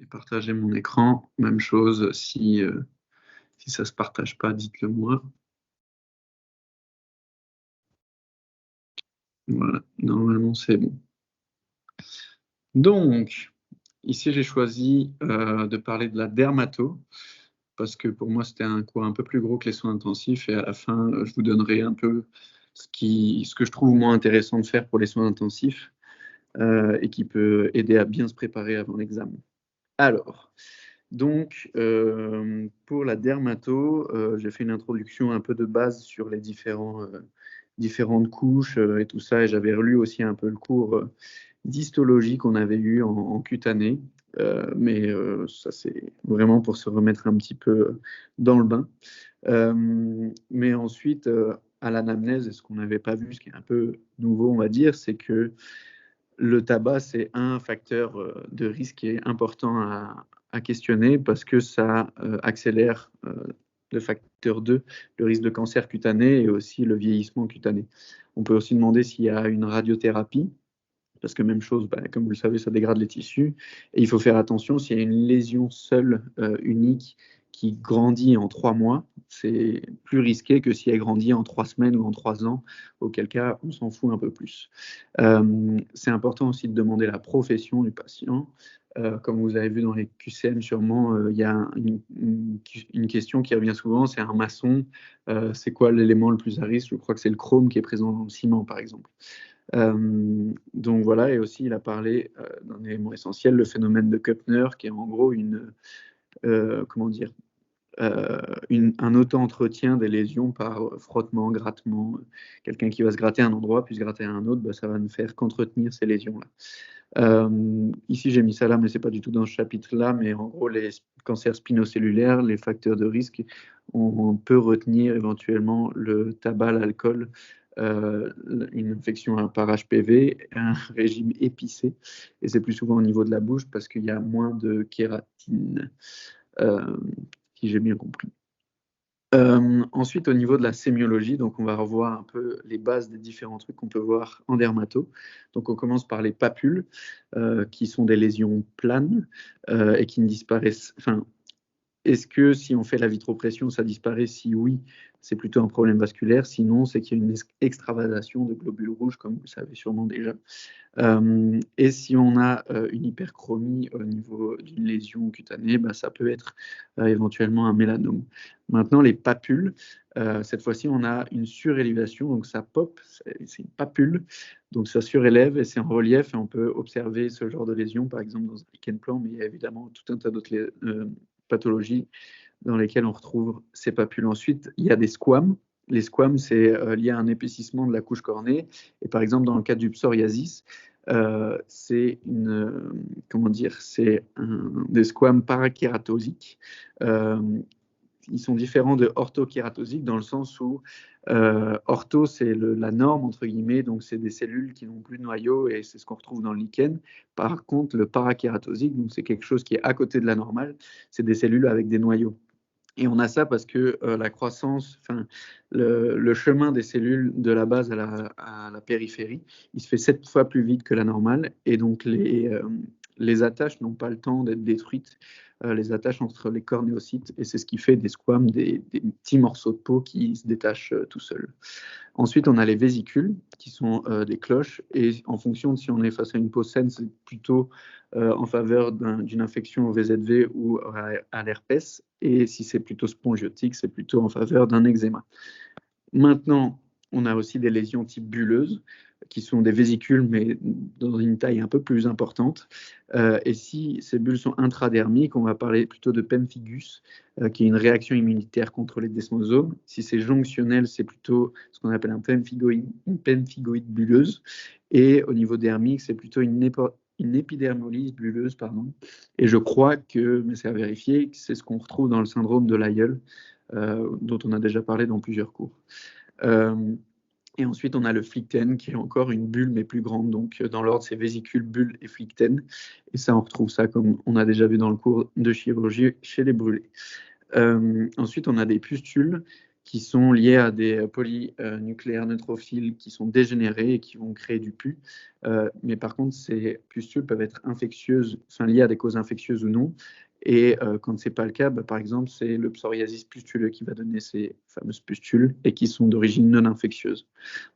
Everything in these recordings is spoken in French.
partager mon écran. Même chose, si ça ne se partage pas, dites-le moi. Voilà, normalement c'est bon. Donc, ici j'ai choisi de parler de la dermato, parce que pour moi c'était un cours un peu plus gros que les soins intensifs, et à la fin je vous donnerai un peu ce que je trouve moins intéressant de faire pour les soins intensifs, et qui peut aider à bien se préparer avant l'examen. Alors, donc, pour la dermato, j'ai fait une introduction un peu de base sur les différentes couches et tout ça, et j'avais relu aussi un peu le cours d'histologie qu'on avait eu en cutané, mais ça c'est vraiment pour se remettre un petit peu dans le bain. Mais ensuite, à l'anamnèse, ce qu'on n'avait pas vu, ce qui est un peu nouveau, on va dire, c'est que le tabac, c'est un facteur de risque qui est important à questionner parce que ça accélère le facteur 2, le risque de cancer cutané et aussi le vieillissement cutané. On peut aussi demander s'il y a une radiothérapie, parce que même chose, comme vous le savez, ça dégrade les tissus. Et il faut faire attention s'il y a une lésion seule, unique, qui grandit en 3 mois, c'est plus risqué que si elle grandit en 3 semaines ou en 3 ans, auquel cas on s'en fout un peu plus. C'est important aussi de demander la profession du patient. Comme vous avez vu dans les QCM, sûrement, il y a une question qui revient souvent, c'est un maçon, c'est quoi l'élément le plus à risque? Je crois que c'est le chrome qui est présent dans le ciment, par exemple. Donc voilà, et aussi il a parlé d'un élément essentiel, le phénomène de Koepner, qui est en gros comment dire, un auto-entretien des lésions par frottement, grattement. Quelqu'un qui va se gratter à un endroit, puis se gratter à un autre, ça va ne faire qu'entretenir ces lésions-là. Ici, j'ai mis ça là, mais c'est pas du tout dans ce chapitre-là, mais en gros, les cancers spinocellulaires, les facteurs de risque, on peut retenir éventuellement le tabac, l'alcool, une infection par HPV, un régime épicé, et c'est plus souvent au niveau de la bouche parce qu'il y a moins de kératine, si j'ai bien compris. Ensuite, au niveau de la sémiologie, donc on va revoir un peu les bases des différents trucs qu'on peut voir en dermato. Donc on commence par les papules, qui sont des lésions planes et qui ne disparaissent. Enfin, est-ce que si on fait la vitropression, ça disparaît? Si oui, c'est plutôt un problème vasculaire. Sinon, c'est qu'il y a une extravasation de globules rouges, comme vous le savez sûrement déjà. Et si on a une hyperchromie au niveau d'une lésion cutanée, ça peut être éventuellement un mélanome. Maintenant, les papules, cette fois-ci, on a une surélévation, donc ça pop, c'est une papule, donc ça surélève et c'est en relief et on peut observer ce genre de lésion, par exemple dans un lichen plan, mais il y a évidemment tout un tas d'autres pathologies dans lesquelles on retrouve ces papules. Ensuite, il y a des squames. Les squames, c'est lié à un épaississement de la couche cornée. Et par exemple, dans le cas du psoriasis, c'est des squames parakératosiques. Ils sont différents de orthokératosiques dans le sens où ortho, c'est la norme, entre guillemets, donc c'est des cellules qui n'ont plus de noyau et c'est ce qu'on retrouve dans le lichen. Par contre, le parakératosique, donc c'est quelque chose qui est à côté de la normale, c'est des cellules avec des noyaux. Et on a ça parce que la croissance, le chemin des cellules de la base à la périphérie, il se fait 7 fois plus vite que la normale. Et donc, les attaches n'ont pas le temps d'être détruites, les attaches entre les cornéocytes. Et c'est ce qui fait des squames, des petits morceaux de peau qui se détachent tout seuls. Ensuite, on a les vésicules, qui sont des cloches. Et en fonction de si on est face à une peau saine, c'est plutôt en faveur d'une infection au VZV ou à l'herpès. Et si c'est plutôt spongiotique, c'est plutôt en faveur d'un eczéma. Maintenant, on a aussi des lésions type bulleuse, qui sont des vésicules, mais dans une taille un peu plus importante. Et si ces bulles sont intradermiques, on va parler plutôt de pemphigus, qui est une réaction immunitaire contre les desmosomes. Si c'est jonctionnel, c'est plutôt ce qu'on appelle une pemphigoïde bulleuse. Et au niveau dermique, c'est plutôt une épidermolyse bulleuse, pardon. Et je crois que, mais c'est à vérifier, c'est ce qu'on retrouve dans le syndrome de Lyell, dont on a déjà parlé dans plusieurs cours. Et ensuite, on a le flicten, qui est encore une bulle, mais plus grande. Donc, dans l'ordre, c'est vésicule, bulle et flicten. Et ça, on retrouve ça, comme on a déjà vu dans le cours de chirurgie, chez les brûlés. Ensuite, on a des pustules, qui sont liées à des polynucléaires neutrophiles qui sont dégénérés et qui vont créer du pus. Mais par contre, ces pustules peuvent être infectieuses, enfin liées à des causes infectieuses ou non. Et quand ce n'est pas le cas, par exemple, c'est le psoriasis pustuleux qui va donner ces fameuses pustules et qui sont d'origine non infectieuse.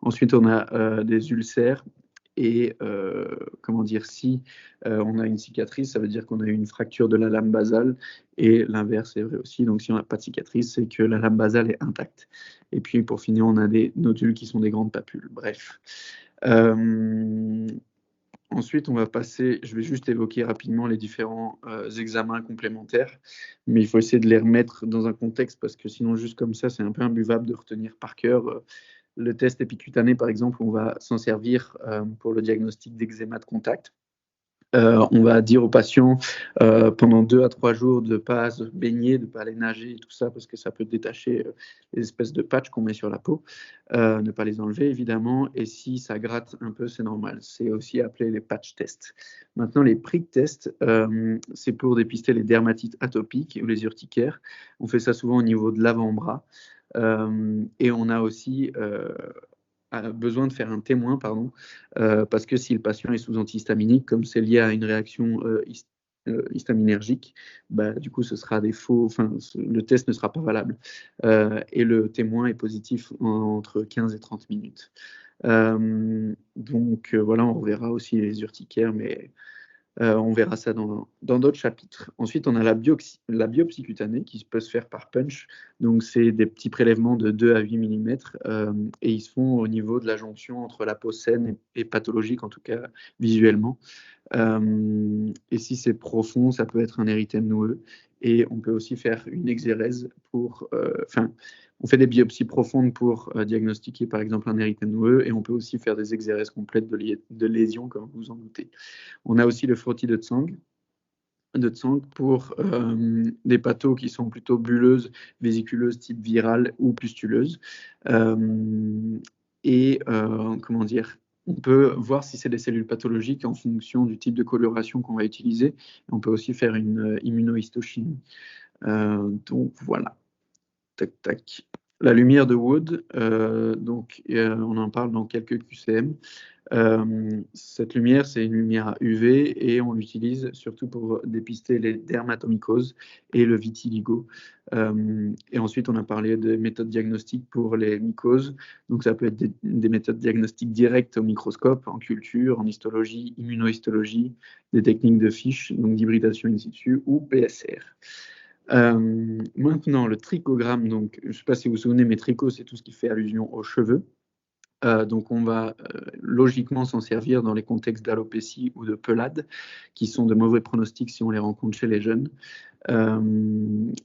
Ensuite, on a des ulcères. Et comment dire, si on a une cicatrice, ça veut dire qu'on a eu une fracture de la lame basale. Et l'inverse est vrai aussi. Donc, si on n'a pas de cicatrice, c'est que la lame basale est intacte. Et puis, pour finir, on a des nodules qui sont des grandes papules. Bref. Ensuite, on va passer, je vais juste évoquer rapidement les différents examens complémentaires, mais il faut essayer de les remettre dans un contexte parce que sinon, juste comme ça, c'est un peu imbuvable de retenir par cœur. Le test épicutané, par exemple, on va s'en servir pour le diagnostic d'eczéma de contact. On va dire aux patients pendant 2 à 3 jours de ne pas se baigner, de ne pas aller nager et tout ça, parce que ça peut détacher les espèces de patchs qu'on met sur la peau. Ne pas les enlever, évidemment. Et si ça gratte un peu, c'est normal. C'est aussi appelé les patch tests. Maintenant, les prick tests, c'est pour dépister les dermatites atopiques ou les urticaires. On fait ça souvent au niveau de l'avant-bras. Et on a aussi a besoin de faire un témoin, parce que si le patient est sous antihistaminique, comme c'est lié à une réaction histaminergique, du coup, ce sera des faux, le test ne sera pas valable. Et le témoin est positif entre 15 et 30 minutes. Donc voilà, on reverra aussi les urticaires, mais on verra ça dans d'autres chapitres. Ensuite, on a la biopsie cutanée qui peut se faire par punch. Donc, c'est des petits prélèvements de 2 à 8 mm et ils se font au niveau de la jonction entre la peau saine et pathologique, en tout cas visuellement. Et si c'est profond, ça peut être un érythème noueux. Et on peut aussi faire une exérèse pour... on fait des biopsies profondes pour diagnostiquer par exemple un érythème noueux et on peut aussi faire des exérèses complètes de lésions, comme vous en doutez. On a aussi le frottis de Tsang pour des pathos qui sont plutôt bulleuses, vésiculeuses type virale ou pustuleuses. Comment dire, on peut voir si c'est des cellules pathologiques en fonction du type de coloration qu'on va utiliser. On peut aussi faire une immunohistochimie. Donc voilà. Tac, tac. La lumière de Wood, on en parle dans quelques QCM. Cette lumière, c'est une lumière à UV et on l'utilise surtout pour dépister les dermatomycoses et le vitiligo. Et ensuite, on a parlé des méthodes diagnostiques pour les mycoses. Donc, ça peut être des méthodes diagnostiques directes au microscope, en culture, en histologie, immunohistologie, des techniques de fiche, donc d'hybridation in situ ou PSR. Maintenant, le trichogramme, donc, je ne sais pas si vous vous souvenez, mais tricot, c'est tout ce qui fait allusion aux cheveux. Donc, on va logiquement s'en servir dans les contextes d'alopécie ou de pelade, qui sont de mauvais pronostics si on les rencontre chez les jeunes.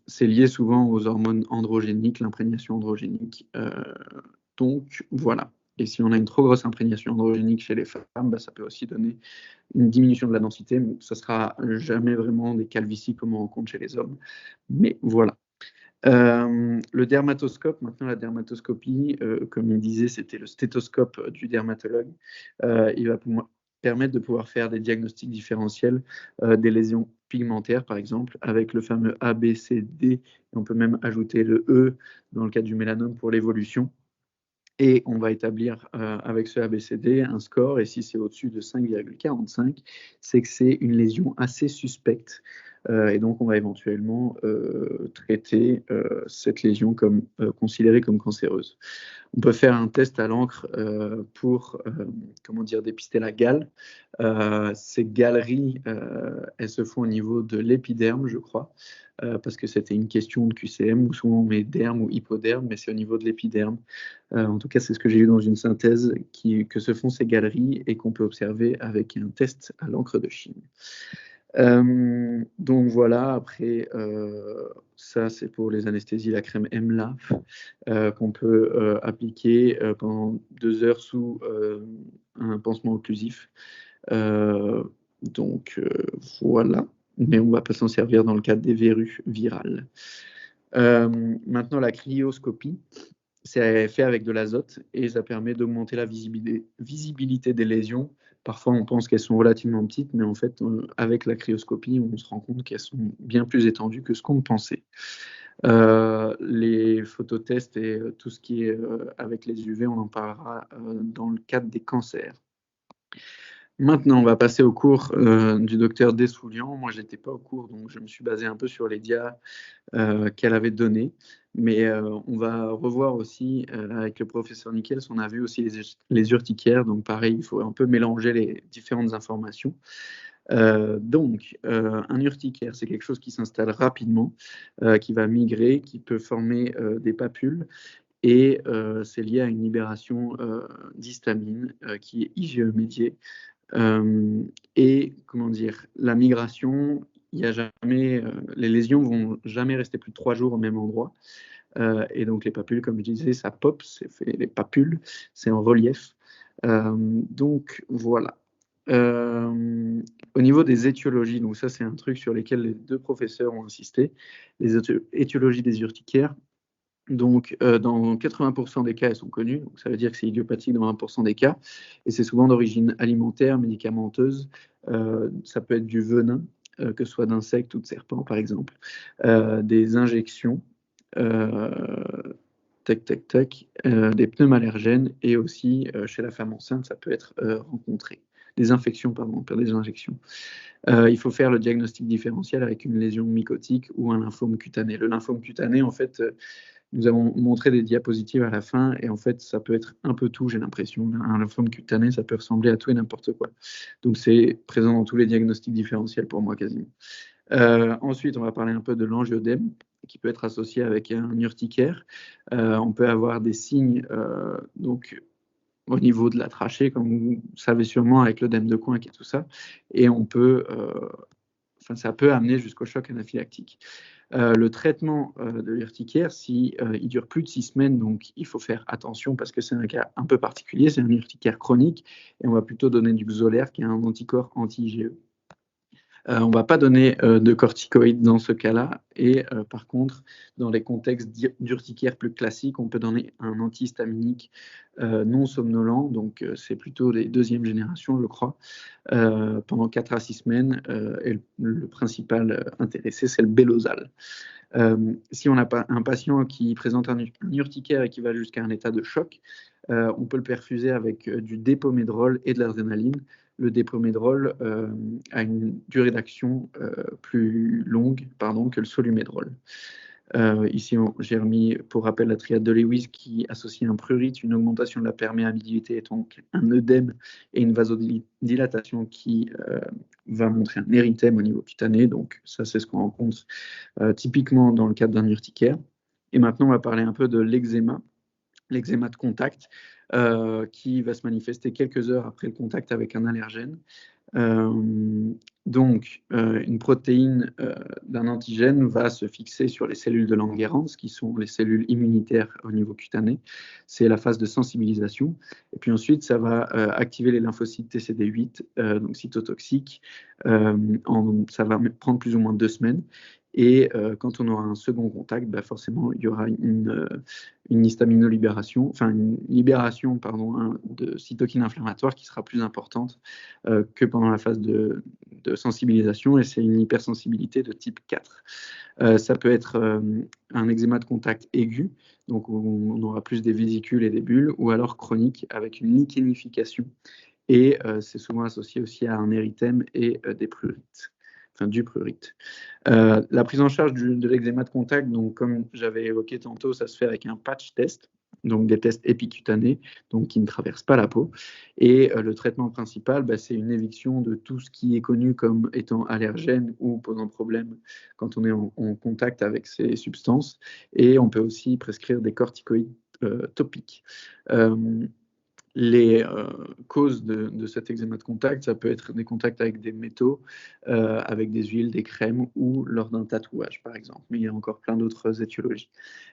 C'est lié souvent aux hormones androgéniques, l'imprégnation androgénique. Donc, voilà. Et si on a une trop grosse imprégnation androgénique chez les femmes, ça peut aussi donner une diminution de la densité, mais ça ne sera jamais vraiment des calvities comme on rencontre chez les hommes. Mais voilà. Le dermatoscope, maintenant la dermatoscopie, comme il disait, c'était le stéthoscope du dermatologue. Il va permettre de pouvoir faire des diagnostics différentiels des lésions pigmentaires, par exemple, avec le fameux A, B, C, D. Et on peut même ajouter le E dans le cas du mélanome pour l'évolution. Et on va établir avec ce ABCD un score, et si c'est au-dessus de 5,45, c'est que c'est une lésion assez suspecte. Et donc, on va éventuellement traiter cette lésion comme considérée comme cancéreuse. On peut faire un test à l'encre pour dépister la gale. Ces galeries, elles se font au niveau de l'épiderme, je crois, parce que c'était une question de QCM, où souvent on met derme ou hypoderme, mais c'est au niveau de l'épiderme. En tout cas, c'est ce que j'ai lu dans une synthèse que se font ces galeries et qu'on peut observer avec un test à l'encre de Chine. Donc voilà, après, ça c'est pour les anesthésies, la crème MLAF qu'on peut appliquer pendant 2 heures sous un pansement occlusif. Voilà, mais on ne va pas s'en servir dans le cadre des verrues virales. Maintenant, la cryoscopie, c'est fait avec de l'azote et ça permet d'augmenter la visibilité des lésions. Parfois, on pense qu'elles sont relativement petites, mais en fait, avec la cryoscopie, on se rend compte qu'elles sont bien plus étendues que ce qu'on pensait. Les phototests et tout ce qui est avec les UV, on en parlera dans le cadre des cancers. Maintenant, on va passer au cours du docteur Dessoulian. Moi, je n'étais pas au cours, donc je me suis basé un peu sur les dias qu'elle avait données. Mais on va revoir aussi, avec le professeur Nickels, on a vu aussi les urticaires. Donc pareil, il faut un peu mélanger les différentes informations. Un urticaire, c'est quelque chose qui s'installe rapidement, qui va migrer, qui peut former des papules. Et c'est lié à une libération d'histamine qui est IgE-médiée. Et comment dire, la migration, il y a jamais, les lésions vont jamais rester plus de 3 jours au même endroit. Et donc les papules, comme je disais, ça pop, c'est fait les papules, c'est en relief. Donc voilà. Au niveau des étiologies, donc ça c'est un truc sur lequel les deux professeurs ont insisté, les étiologies des urticaires. Donc, dans 80% des cas, elles sont connues. Donc, ça veut dire que c'est idiopathique dans 20% des cas. Et c'est souvent d'origine alimentaire, médicamenteuse. Ça peut être du venin, que ce soit d'insectes ou de serpents, par exemple. Des injections, euh, des pneumallergènes. Et aussi, chez la femme enceinte, ça peut être rencontré. Des infections, pardon, pas des injections. Il faut faire le diagnostic différentiel avec une lésion mycotique ou un lymphome cutané. Le lymphome cutané, en fait, nous avons montré des diapositives à la fin et en fait, ça peut être un peu tout, j'ai l'impression. Un lymphome cutané, ça peut ressembler à tout et n'importe quoi. Donc, c'est présent dans tous les diagnostics différentiels pour moi quasiment. Ensuite, on va parler un peu de l'angiodème qui peut être associé avec un urticaire. On peut avoir des signes donc, au niveau de la trachée, comme vous savez sûrement avec l'œdème de Coinck et tout ça. Et on peut, ça peut amener jusqu'au choc anaphylactique. Le traitement de l'urticaire, si il dure plus de 6 semaines, donc il faut faire attention parce que c'est un cas un peu particulier, c'est un urticaire chronique et on va plutôt donner du Xolair qui est un anticorps anti-IgE. On ne va pas donner de corticoïdes dans ce cas-là. Et par contre, dans les contextes d'urticaire plus classiques, on peut donner un antihistaminique non somnolent. Donc, c'est plutôt les deuxième génération, je crois, pendant 4 à 6 semaines. Et le principal intéressé, c'est le Bélozal. Si on a un patient qui présente un urticaire et qui va jusqu'à un état de choc, on peut le perfuser avec du dépomédrol et de l'adrénaline. Le dépomédrol a une durée d'action plus longue que le solumédrol. Ici, j'ai remis pour rappel la triade de Lewis qui associe un prurite, une augmentation de la perméabilité, et donc un œdème et une vasodilatation qui va montrer un érythème au niveau cutané. Donc ça, c'est ce qu'on rencontre typiquement dans le cadre d'un urticaire. Et maintenant, on va parler un peu de l'eczéma de contact, qui va se manifester quelques heures après le contact avec un allergène. Une protéine d'un antigène va se fixer sur les cellules de Langerhans, qui sont les cellules immunitaires au niveau cutané. C'est la phase de sensibilisation. Et puis ensuite, ça va activer les lymphocytes TCD8, donc cytotoxiques. Ça va prendre plus ou moins 2 semaines. Et quand on aura un second contact, forcément, il y aura une histaminolibération, enfin une libération de cytokines inflammatoires qui sera plus importante que pendant la phase de sensibilisation, et c'est une hypersensibilité de type 4. Ça peut être un eczéma de contact aigu, donc on aura plus des vésicules et des bulles, ou alors chronique avec une lichenification. Et c'est souvent associé aussi à un érythème et des prurites. Enfin, du prurite. La prise en charge de l'eczéma de contact, donc comme j'avais évoqué tantôt, ça se fait avec un patch test, donc des tests épicutanés, donc qui ne traversent pas la peau. Et le traitement principal, c'est une éviction de tout ce qui est connu comme étant allergène ou posant problème quand on est en contact avec ces substances. Et on peut aussi prescrire des corticoïdes topiques. Les causes de cet eczéma de contact, ça peut être des contacts avec des métaux, avec des huiles, des crèmes ou lors d'un tatouage, par exemple. Mais il y a encore plein d'autres étiologies.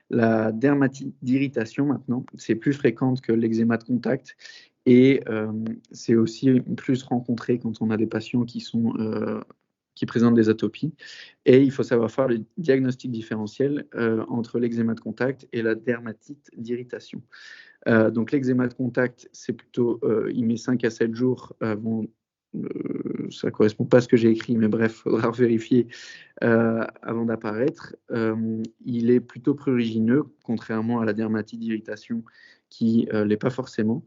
La dermatite d'irritation, maintenant, c'est plus fréquente que l'eczéma de contact et c'est aussi plus rencontré quand on a des patients qui présentent des atopies. Et il faut savoir faire le diagnostic différentiel entre l'eczéma de contact et la dermatite d'irritation. Donc l'eczéma de contact, c'est plutôt, il met 5 à 7 jours avant ça ne correspond pas à ce que j'ai écrit, mais bref, il faudra vérifier avant d'apparaître. Il est plutôt prurigineux, contrairement à la dermatite d'irritation qui ne l'est pas forcément.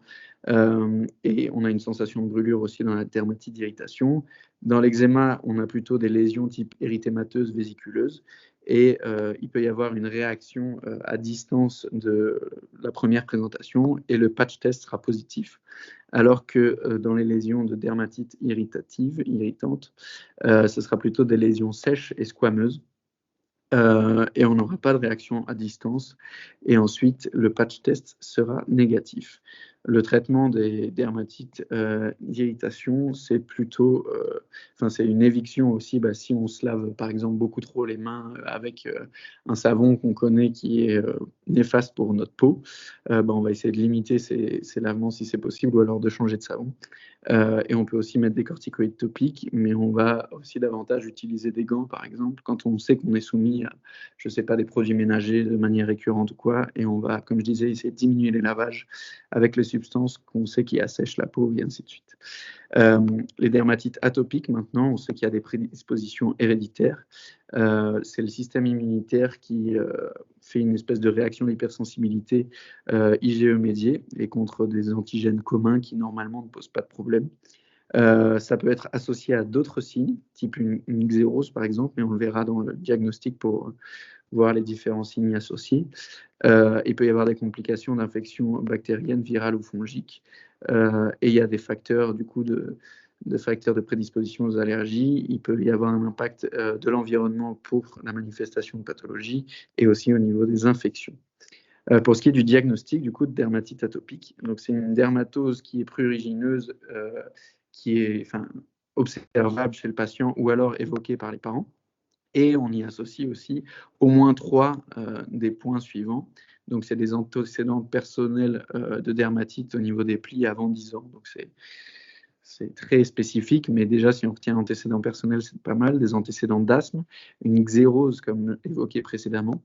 Et on a une sensation de brûlure aussi dans la dermatite d'irritation. Dans l'eczéma, on a plutôt des lésions type érythémateuses vésiculeuses. Et il peut y avoir une réaction à distance de la première présentation et le patch test sera positif. Alors que dans les lésions de dermatite irritante, ce sera plutôt des lésions sèches et squameuses. Et on n'aura pas de réaction à distance. Et ensuite, le patch test sera négatif. Le traitement des dermatites d'irritation, c'est plutôt, c'est une éviction aussi. Si on se lave par exemple beaucoup trop les mains avec un savon qu'on connaît qui est néfaste pour notre peau, on va essayer de limiter ces lavements si c'est possible, ou alors de changer de savon. Et on peut aussi mettre des corticoïdes topiques, mais on va aussi davantage utiliser des gants, par exemple, quand on sait qu'on est soumis à, je ne sais pas, des produits ménagers de manière récurrente ou quoi, et on va, comme je disais, essayer de diminuer les lavages avec les substances qu'on sait qui assèchent la peau, et ainsi de suite. Les dermatites atopiques, maintenant, on sait qu'il y a des prédispositions héréditaires. C'est le système immunitaire qui fait une espèce de réaction d'hypersensibilité IgE médiée et contre des antigènes communs qui normalement ne posent pas de problème. Ça peut être associé à d'autres signes, type une xérose par exemple, mais on le verra dans le diagnostic pour voir les différents signes associés. Il peut y avoir des complications d'infections bactériennes, virales ou fongiques. Et il y a des facteurs du coup de facteurs de prédisposition aux allergies. Il peut y avoir un impact de l'environnement pour la manifestation de pathologie et aussi au niveau des infections. Pour ce qui est du diagnostic du coup de dermatite atopique, donc c'est une dermatose qui est prurigineuse, qui est observable chez le patient ou alors évoquée par les parents. Et on y associe aussi au moins 3 des points suivants. Donc, c'est des antécédents personnels de dermatite au niveau des plis avant 10 ans. Donc, c'est très spécifique, mais déjà, si on retient antécédents personnels, c'est pas mal. Des antécédents d'asthme, une xérose, comme évoqué précédemment,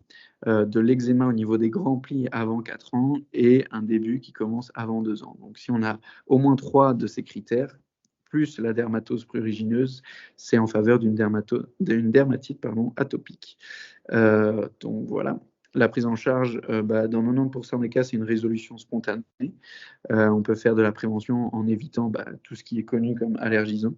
de l'eczéma au niveau des grands plis avant 4 ans et un début qui commence avant 2 ans. Donc, si on a au moins 3 de ces critères, plus la dermatose prurigineuse, c'est en faveur d'une dermatite atopique. Donc voilà. La prise en charge, dans 90% des cas, c'est une résolution spontanée. On peut faire de la prévention en évitant tout ce qui est connu comme allergisant.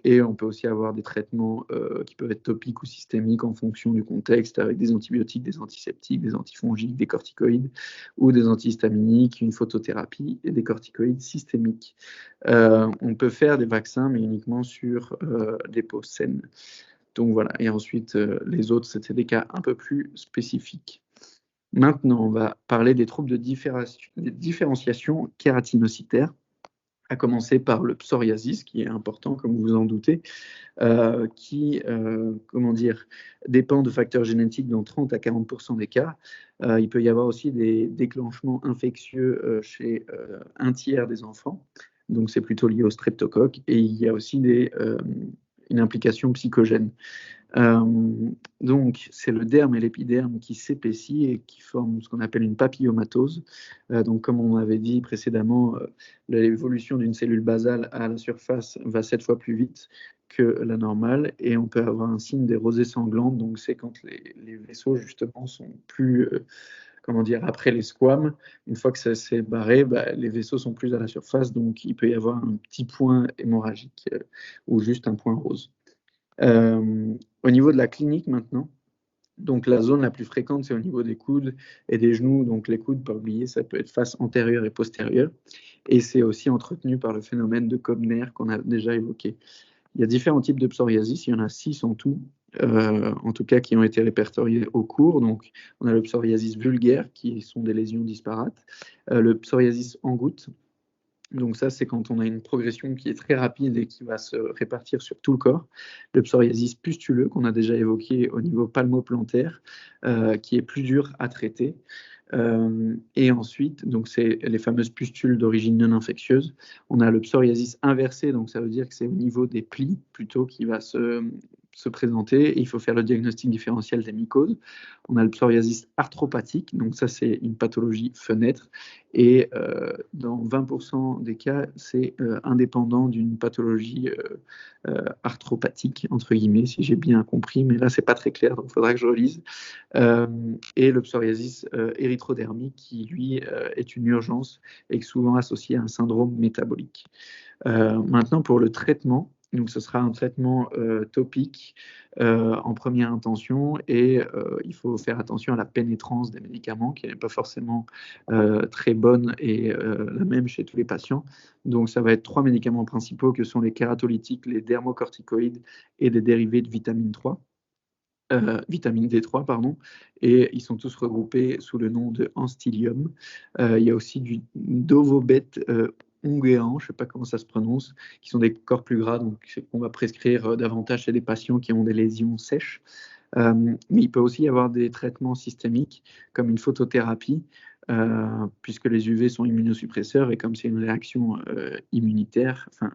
Et on peut aussi avoir des traitements qui peuvent être topiques ou systémiques en fonction du contexte, avec des antibiotiques, des antiseptiques, des antifongiques, des corticoïdes ou des antihistaminiques, une photothérapie et des corticoïdes systémiques. On peut faire des vaccins, mais uniquement sur des peaux saines. Donc voilà, et ensuite les autres, c'était des cas un peu plus spécifiques. Maintenant, on va parler des troubles de différenciation kératinocytaire, à commencer par le psoriasis, qui est important, comme vous vous en doutez, qui dépend de facteurs génétiques dans 30 à 40% des cas. Il peut y avoir aussi des déclenchements infectieux chez un tiers des enfants, donc c'est plutôt lié au streptocoque, et il y a aussi une implication psychogène. Donc, c'est le derme et l'épiderme qui s'épaissit et qui forment ce qu'on appelle une papillomatose. Donc, comme on avait dit précédemment, l'évolution d'une cellule basale à la surface va 7 fois plus vite que la normale et on peut avoir un signe des rosées sanglantes. Donc, c'est quand les vaisseaux, justement, sont plus, après les squames. Une fois que ça s'est barré, les vaisseaux sont plus à la surface. Donc, il peut y avoir un petit point hémorragique ou juste un point rose. Au niveau de la clinique maintenant, donc la zone la plus fréquente, c'est au niveau des coudes et des genoux. Donc les coudes, pas oublier, ça peut être face antérieure et postérieure. Et c'est aussi entretenu par le phénomène de Koebner qu'on a déjà évoqué. Il y a différents types de psoriasis, il y en a 6 en tout, en tout cas qui ont été répertoriés au cours. Donc on a le psoriasis vulgaire, qui sont des lésions disparates, le psoriasis en gouttes. Donc ça, c'est quand on a une progression qui est très rapide et qui va se répartir sur tout le corps. Le psoriasis pustuleux, qu'on a déjà évoqué au niveau palmoplantaire, qui est plus dur à traiter. Et ensuite, donc c'est les fameuses pustules d'origine non infectieuse. On a le psoriasis inversé, donc ça veut dire que c'est au niveau des plis plutôt qui va se se présenter et il faut faire le diagnostic différentiel des mycoses. On a le psoriasis arthropathique, donc ça c'est une pathologie fenêtre et dans 20% des cas c'est indépendant d'une pathologie arthropathique entre guillemets si j'ai bien compris, mais là c'est pas très clair donc il faudra que je relise. Et le psoriasis érythrodermique qui lui est une urgence et souvent associé à un syndrome métabolique. Maintenant pour le traitement, donc ce sera un traitement topique en première intention et il faut faire attention à la pénétrance des médicaments qui n'est pas forcément très bonne et la même chez tous les patients. Donc ça va être 3 médicaments principaux que sont les kératolytiques, les dermocorticoïdes et des dérivés de vitamine D3, pardon, et ils sont tous regroupés sous le nom de Anstilium. Il y a aussi du Dovobet unguéant, je ne sais pas comment ça se prononce, qui sont des corps plus gras, donc on va prescrire davantage chez des patients qui ont des lésions sèches. Mais il peut aussi y avoir des traitements systémiques, comme une photothérapie, puisque les UV sont immunosuppresseurs et comme c'est une réaction immunitaire, enfin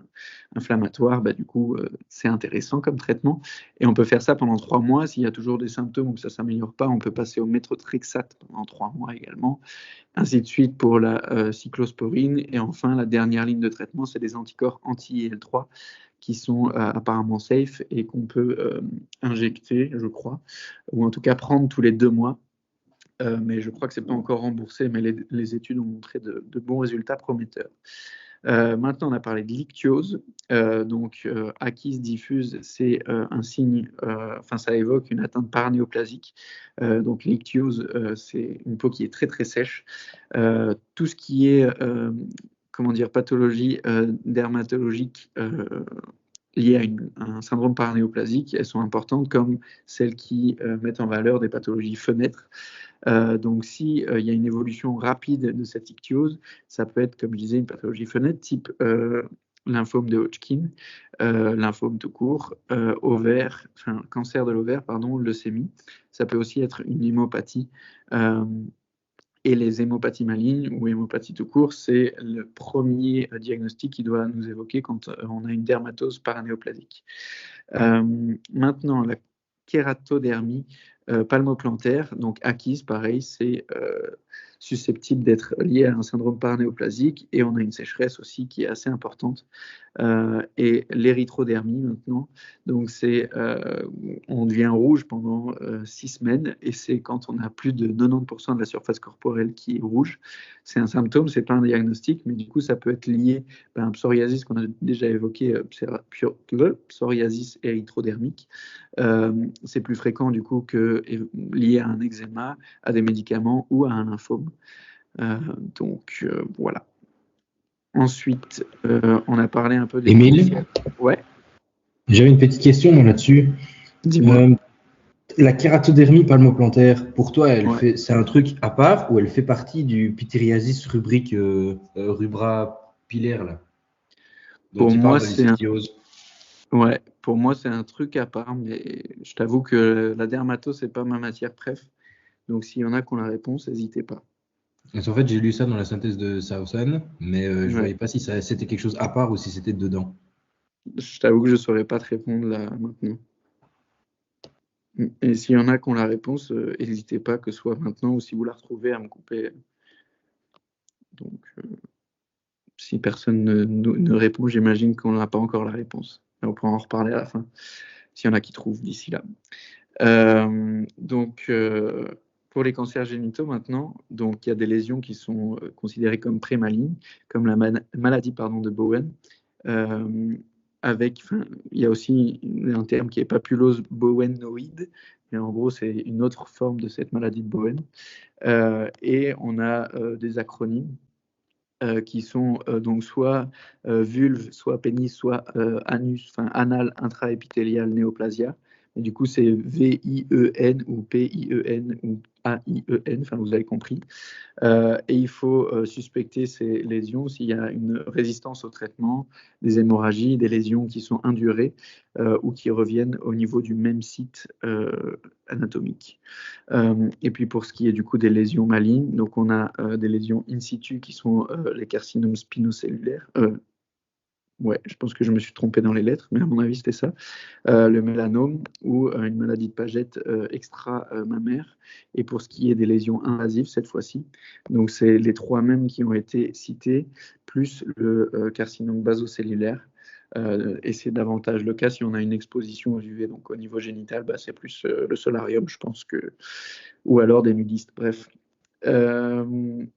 inflammatoire, bah, du coup c'est intéressant comme traitement. Et on peut faire ça pendant 3 mois. S'il y a toujours des symptômes ou que ça ne s'améliore pas, on peut passer au méthotrexate pendant 3 mois également. Ainsi de suite pour la cyclosporine. Et enfin, la dernière ligne de traitement, c'est des anticorps anti-IL-3 qui sont apparemment safe et qu'on peut injecter, je crois, ou en tout cas prendre tous les 2 mois. Mais je crois que ce n'est pas encore remboursé, mais les études ont montré de bons résultats prometteurs. Maintenant, on a parlé de l'ichthyose. Akis diffuse, c'est un signe, ça évoque une atteinte paranéoplasique. Donc, l'ichthyose, c'est une peau qui est très très sèche. Tout ce qui est, pathologie dermatologique liées à un syndrome paranéoplasique, elles sont importantes comme celles qui mettent en valeur des pathologies fenêtres. Donc, s'il y a une évolution rapide de cette ichthyose, ça peut être, comme je disais, une pathologie fenêtre type lymphome de Hodgkin, lymphome tout court, cancer de l'ovaire, leucémie. Ça peut aussi être une hémopathie. Et les hémopathies malignes ou hémopathies tout court, c'est le premier diagnostic qui doit nous évoquer quand on a une dermatose paranéoplasique. Maintenant, la kératodermie palmoplantaire, donc Akis, pareil, c'est susceptible d'être lié à un syndrome paranéoplasique et on a une sécheresse aussi qui est assez importante. Et l'érythrodermie maintenant, donc on devient rouge pendant 6 semaines et c'est quand on a plus de 90% de la surface corporelle qui est rouge. C'est un symptôme, c'est pas un diagnostic, mais du coup ça peut être lié à un psoriasis qu'on a déjà évoqué, psoriasis érythrodermique. C'est plus fréquent du coup que lié à un eczéma, à des médicaments ou à un lymphome. Voilà. Ensuite, on a parlé un peu des... Émile, ouais. J'avais une petite question là-dessus. Dis-moi. La kératodermie palmoplantaire, pour toi, c'est un truc à part ou elle fait partie du pityriasis rubrique rubra pilaire là, dont pour il moi, parle de l'ichthyose? Ouais, pour moi, c'est un truc à part, mais je t'avoue que la dermato, c'est pas ma matière préf. Donc, s'il y en a qui ont la réponse, n'hésitez pas. En fait, j'ai lu ça dans la synthèse de Sausan, mais je ne Ouais. voyais pas si c'était quelque chose à part ou si c'était dedans. Je t'avoue que je ne saurais pas te répondre là maintenant. Et s'il y en a qui ont la réponse, n'hésitez pas, que ce soit maintenant ou si vous la retrouvez, à me couper. Donc, si personne ne répond, j'imagine qu'on n'a pas encore la réponse. Mais on pourra en reparler à la fin, s'il y en a qui trouvent d'ici là. Pour les cancers génitaux maintenant, donc il y a des lésions qui sont considérées comme prémalignes, comme la maladie de Bowen. Il y a aussi un terme qui est papulose bowenoïde, mais en gros c'est une autre forme de cette maladie de Bowen. Et on a des acronymes qui sont donc soit vulve, soit pénis, soit anus, anal intraépithélial néoplasia. Et du coup, c'est VIEN ou PIEN ou AIEN, vous avez compris. Et il faut suspecter ces lésions s'il y a une résistance au traitement, des hémorragies, des lésions qui sont indurées ou qui reviennent au niveau du même site anatomique. Et puis pour ce qui est du coup des lésions malignes, donc on a des lésions in situ qui sont les carcinomes spinocellulaires, Ouais, je pense que je me suis trompé dans les lettres, mais à mon avis, c'était ça. Le mélanome ou une maladie de Paget extra-mammaire. Et pour ce qui est des lésions invasives, cette fois-ci, donc c'est les trois mêmes qui ont été cités, plus le carcinome basocellulaire. Et c'est davantage le cas si on a une exposition aux UV. Donc au niveau génital, bah, c'est plus le solarium, je pense que, ou alors des nudistes. Bref,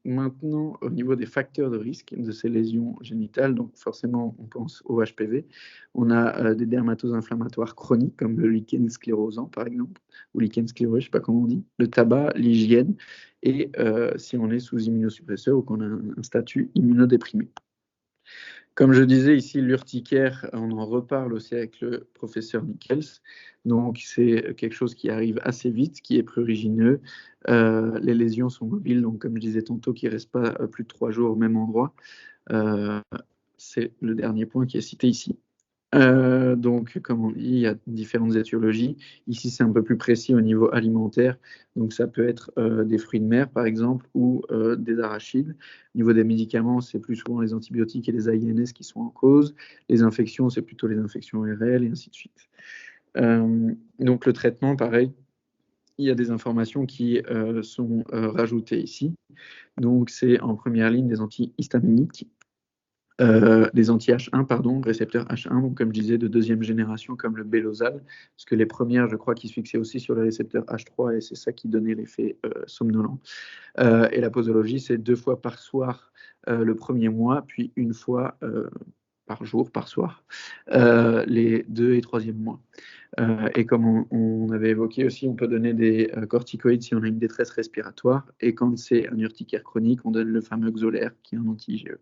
maintenant, au niveau des facteurs de risque de ces lésions génitales, donc forcément, on pense au HPV. On a des dermatoses inflammatoires chroniques, comme le lichen sclérosant, par exemple, ou lichen scléreux, je ne sais pas comment on dit, le tabac, l'hygiène, et si on est sous immunosuppresseur ou qu'on a un statut immunodéprimé. Comme je disais ici, l'urticaire, on en reparle aussi avec le professeur Nickels. Donc, c'est quelque chose qui arrive assez vite, qui est prurigineux. Les lésions sont mobiles, donc comme je disais tantôt, qui ne restent pas plus de 3 jours au même endroit. C'est le dernier point qui est cité ici. Donc, comme on dit, il y a différentes étiologies. Ici, c'est un peu plus précis au niveau alimentaire. Donc, ça peut être des fruits de mer, par exemple, ou des arachides. Au niveau des médicaments, c'est plus souvent les antibiotiques et les AINS qui sont en cause. Les infections, c'est plutôt les infections ORL et ainsi de suite. Donc, le traitement, pareil, il y a des informations qui sont rajoutées ici. Donc, c'est en première ligne des antihistaminiques. Les anti-H1, pardon, récepteurs H1, donc comme je disais, de deuxième génération, comme le Belosal, parce que les premières, je crois, qui se fixaient aussi sur le récepteur H3, et c'est ça qui donnait l'effet somnolent. Et la posologie, c'est 2 fois par soir le premier mois, puis 1 fois par jour, par soir, les 2 et 3e mois. Et comme on avait évoqué aussi, on peut donner des corticoïdes si on a une détresse respiratoire, et quand c'est un urticaire chronique, on donne le fameux Xolair, qui est un anti-IgE.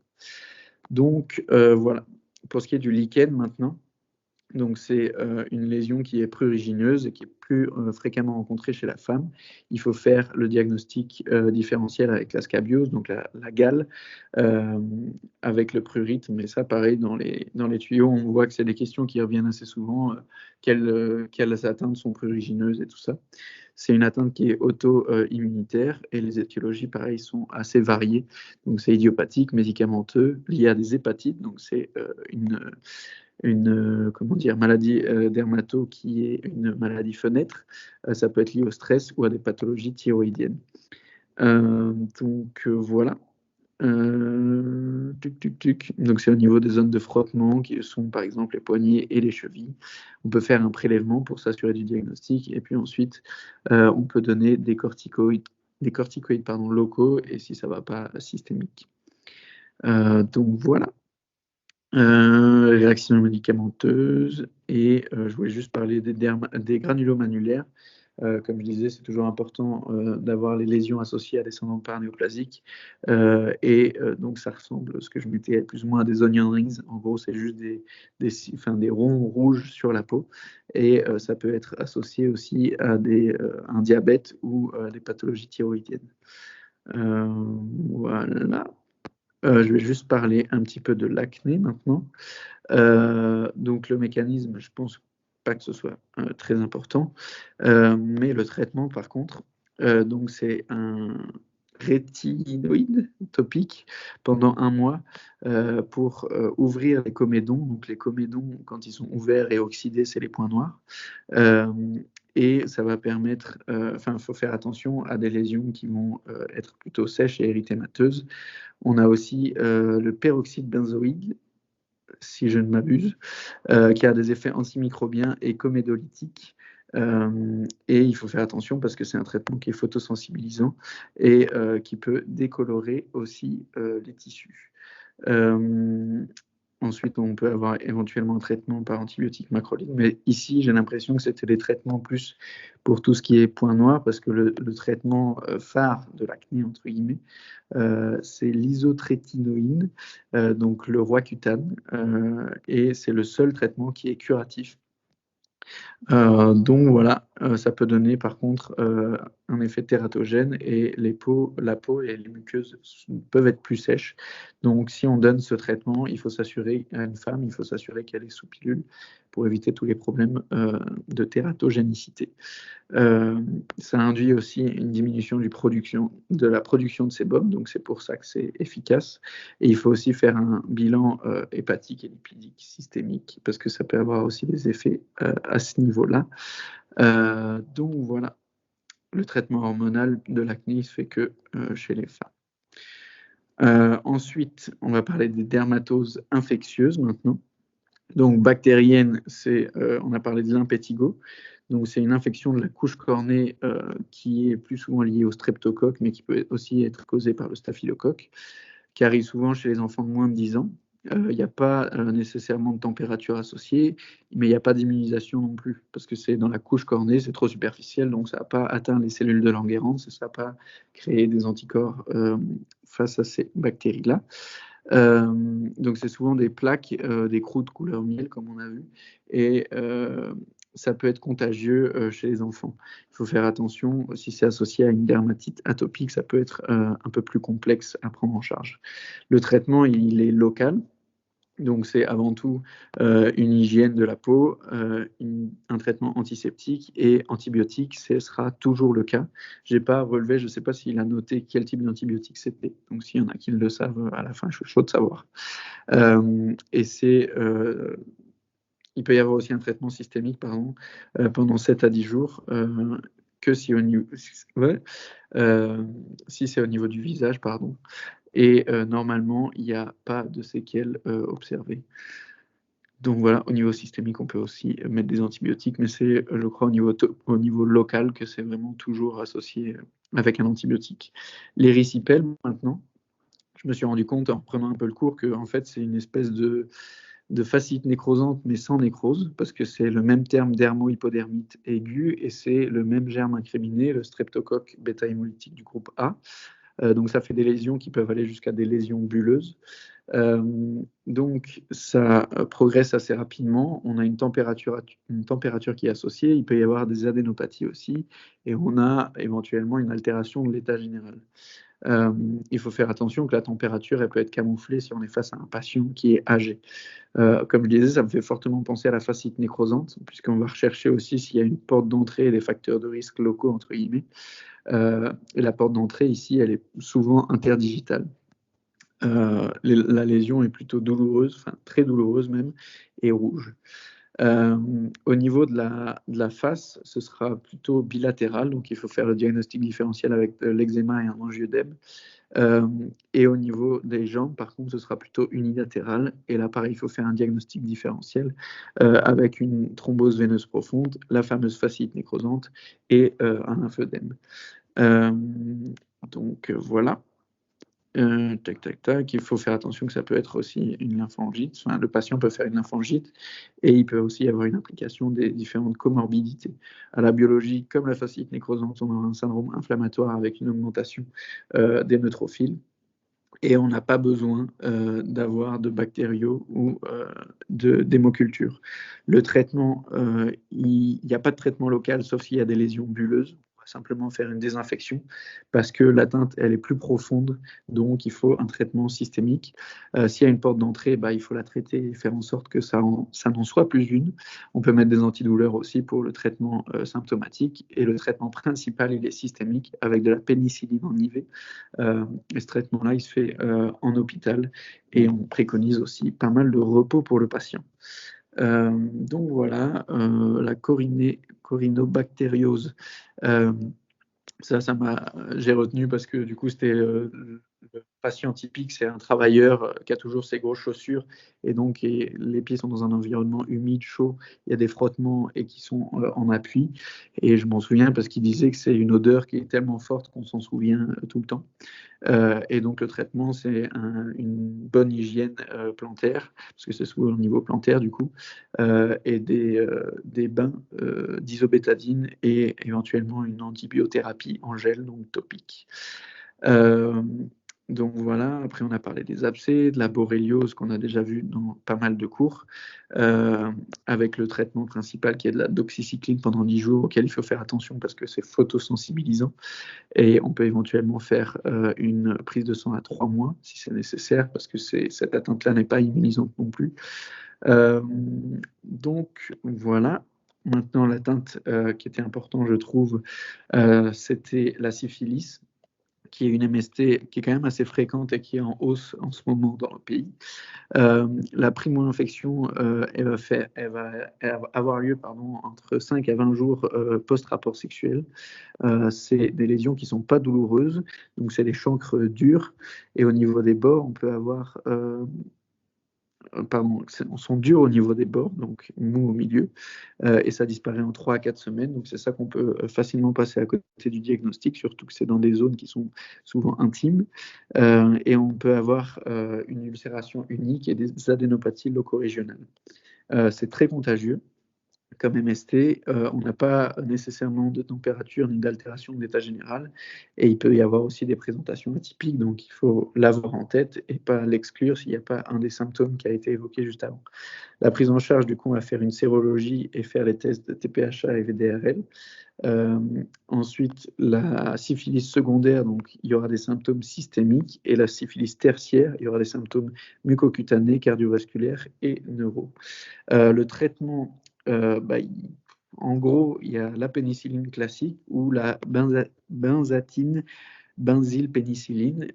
Donc voilà, pour ce qui est du lichen maintenant, donc c'est une lésion qui est prurigineuse et qui est plus fréquemment rencontrée chez la femme. Il faut faire le diagnostic différentiel avec la scabiose, donc la gale, avec le prurite, mais ça pareil, dans les tuyaux, on voit que c'est des questions qui reviennent assez souvent, quelles atteintes sont prurigineuses et tout ça. C'est une atteinte qui est auto-immunitaire et les étiologies, pareil, sont assez variées. Donc, c'est idiopathique, médicamenteux, lié à des hépatites. Donc, c'est une comment dire, maladie dermato qui est une maladie fenêtre. Ça peut être lié au stress ou à des pathologies thyroïdiennes. Donc, voilà. Donc c'est au niveau des zones de frottement qui sont par exemple les poignets et les chevilles. On peut faire un prélèvement pour s'assurer du diagnostic et puis ensuite on peut donner des corticoïdes locaux et si ça ne va pas, systémiques. Donc voilà. Réaction médicamenteuse et je voulais juste parler des granulomes annulaires. Comme je disais, c'est toujours important d'avoir les lésions associées à des syndromes paranéoplasiques. Donc, ça ressemble, ce que je mettais plus ou moins à des onion rings. En gros, c'est juste des ronds rouges sur la peau. Et ça peut être associé aussi à un diabète ou des pathologies thyroïdiennes. Voilà. Je vais juste parler un petit peu de l'acné maintenant. Donc le mécanisme, je pense pas que ce soit très important, mais le traitement par contre, donc c'est un rétinoïde topique pendant 1 mois pour ouvrir les comédons. Donc les comédons, quand ils sont ouverts et oxydés, c'est les points noirs. Et ça va permettre, il faut faire attention à des lésions qui vont être plutôt sèches et érythémateuses. On a aussi le peroxyde benzoïde, si je ne m'abuse, qui a des effets antimicrobiens et comédolytiques. Et il faut faire attention parce que c'est un traitement qui est photosensibilisant et qui peut décolorer aussi les tissus. Ensuite, on peut avoir éventuellement un traitement par antibiotique macrolide, mais ici, j'ai l'impression que c'était des traitements plus pour tout ce qui est point noir, parce que le traitement phare de l'acné, entre guillemets, c'est l'isotrétinoïne, donc le Roaccutane, et c'est le seul traitement qui est curatif. Donc voilà, ça peut donner par contre un effet tératogène et la peau et les muqueuses peuvent être plus sèches. Donc si on donne ce traitement, il faut s'assurer à une femme, il faut s'assurer qu'elle est sous pilule pour éviter tous les problèmes de tératogénicité. Ça induit aussi une diminution de la production de sébum, donc c'est pour ça que c'est efficace. Et il faut aussi faire un bilan hépatique et lipidique systémique, parce que ça peut avoir aussi des effets à ce niveau-là. Donc voilà, le traitement hormonal de l'acné se fait que chez les femmes. Ensuite, on va parler des dermatoses infectieuses maintenant. Donc bactérienne, on a parlé de l'impétigo. Donc c'est une infection de la couche cornée qui est plus souvent liée au streptocoque, mais qui peut aussi être causée par le staphylocoque, qui arrive souvent chez les enfants de moins de 10 ans. Il n'y a pas nécessairement de température associée, mais il n'y a pas d'immunisation non plus, parce que c'est dans la couche cornée, c'est trop superficiel, donc ça n'a pas atteint les cellules de Langerhans, ça n'a pas créé des anticorps face à ces bactéries-là. Donc c'est souvent des plaques, des croûtes couleur miel, comme on a vu, et ça peut être contagieux chez les enfants. Il faut faire attention, si c'est associé à une dermatite atopique, ça peut être un peu plus complexe à prendre en charge. Le traitement, il est local. Donc c'est avant tout une hygiène de la peau, un traitement antiseptique et antibiotique, ce sera toujours le cas. Je n'ai pas relevé, je ne sais pas s'il a noté quel type d'antibiotique c'était. Donc s'il y en a qui le savent à la fin, je suis chaud de savoir. Il peut y avoir aussi un traitement systémique pendant 7 à 10 jours, que si c'est au niveau du visage, pardon. Et normalement, il n'y a pas de séquelles observées. Donc voilà, au niveau systémique, on peut aussi mettre des antibiotiques, mais c'est, je crois, au niveau local que c'est vraiment toujours associé avec un antibiotique. Les ricipelles, maintenant, je me suis rendu compte en prenant un peu le cours que en fait, c'est une espèce de fascite nécrosante, mais sans nécrose, parce que c'est le même terme dermo-hypodermite aiguë, et c'est le même germe incriminé, le streptocoque bêta-hémolytique du groupe A. Donc ça fait des lésions qui peuvent aller jusqu'à des lésions bulleuses. Donc ça progresse assez rapidement. On a une température qui est associée. Il peut y avoir des adénopathies aussi, et on a éventuellement une altération de l'état général. Il faut faire attention que la température, elle peut être camouflée si on est face à un patient qui est âgé. Comme je disais, ça me fait fortement penser à la fascite nécrosante, puisqu'on va rechercher aussi s'il y a une porte d'entrée et des facteurs de risque locaux, entre guillemets. Et la porte d'entrée, ici, elle est souvent interdigitale. La lésion est plutôt douloureuse, enfin très douloureuse même, et rouge. Au niveau de la face, ce sera plutôt bilatéral, donc il faut faire le diagnostic différentiel avec l'eczéma et un angioedème. Et au niveau des jambes, par contre, ce sera plutôt unilatéral. Et là, pareil, il faut faire un diagnostic différentiel avec une thrombose veineuse profonde, la fameuse fasciite nécrosante et un lymphœdème. Donc voilà. Tac, tac, tac. Il faut faire attention que ça peut être aussi une lymphangite. Enfin, le patient peut faire une lymphangite et il peut aussi y avoir une implication des différentes comorbidités. À la biologie, comme la fasciite nécrosante, on a un syndrome inflammatoire avec une augmentation des neutrophiles. Et on n'a pas besoin d'avoir de bactériaux ou d'hémoculture. Le traitement, il n'y a pas de traitement local, sauf s'il y a des lésions bulleuses. On va simplement faire une désinfection parce que l'atteinte, elle est plus profonde, donc il faut un traitement systémique. S'il y a une porte d'entrée, il faut la traiter et faire en sorte que ça n'en soit plus une. On peut mettre des antidouleurs aussi pour le traitement symptomatique. Et le traitement principal, il est systémique avec de la pénicilline en IV. Et ce traitement-là, il se fait en hôpital et on préconise aussi pas mal de repos pour le patient. Donc voilà, la corinobactériose. J'ai retenu parce que du coup, c'était le patient typique, c'est un travailleur qui a toujours ses grosses chaussures et donc les pieds sont dans un environnement humide, chaud, il y a des frottements et qui sont en appui. Et je m'en souviens parce qu'il disait que c'est une odeur qui est tellement forte qu'on s'en souvient tout le temps. Et donc le traitement, c'est une bonne hygiène plantaire, parce que c'est souvent au niveau plantaire du coup, et des bains d'isobétadine et éventuellement une antibiothérapie en gel, donc topique. Donc voilà, après on a parlé des abcès, de la borréliose qu'on a déjà vu dans pas mal de cours, avec le traitement principal qui est de la doxycycline pendant 10 jours, auquel il faut faire attention parce que c'est photosensibilisant. Et on peut éventuellement faire une prise de sang à 3 mois si c'est nécessaire, parce que cette atteinte-là n'est pas immunisante non plus. Donc voilà. Maintenant, l'atteinte qui était importante, je trouve, c'était la syphilis, qui est une MST qui est quand même assez fréquente et qui est en hausse en ce moment dans le pays. La primo-infection, elle va avoir lieu entre 5 à 20 jours post-rapport sexuel. C'est des lésions qui ne sont pas douloureuses, donc c'est des chancres durs. Et au niveau des bords, on peut avoir sont durs au niveau des bords, donc mous au milieu, et ça disparaît en 3 à 4 semaines. Donc c'est ça qu'on peut facilement passer à côté du diagnostic, surtout que c'est dans des zones qui sont souvent intimes. Et on peut avoir une ulcération unique et des adénopathies loco-régionales. C'est très contagieux. Comme MST, on n'a pas nécessairement de température ni d'altération de l'état général, et il peut y avoir aussi des présentations atypiques, donc il faut l'avoir en tête et pas l'exclure s'il n'y a pas un des symptômes qui a été évoqué juste avant. La prise en charge, du coup, on va faire une sérologie et faire les tests de TPHA et VDRL. Ensuite, la syphilis secondaire, donc il y aura des symptômes systémiques, et la syphilis tertiaire, il y aura des symptômes mucocutanés, cardiovasculaires et neuro. Le traitement, en gros, il y a la pénicilline classique ou la benzatine benzylpénicilline,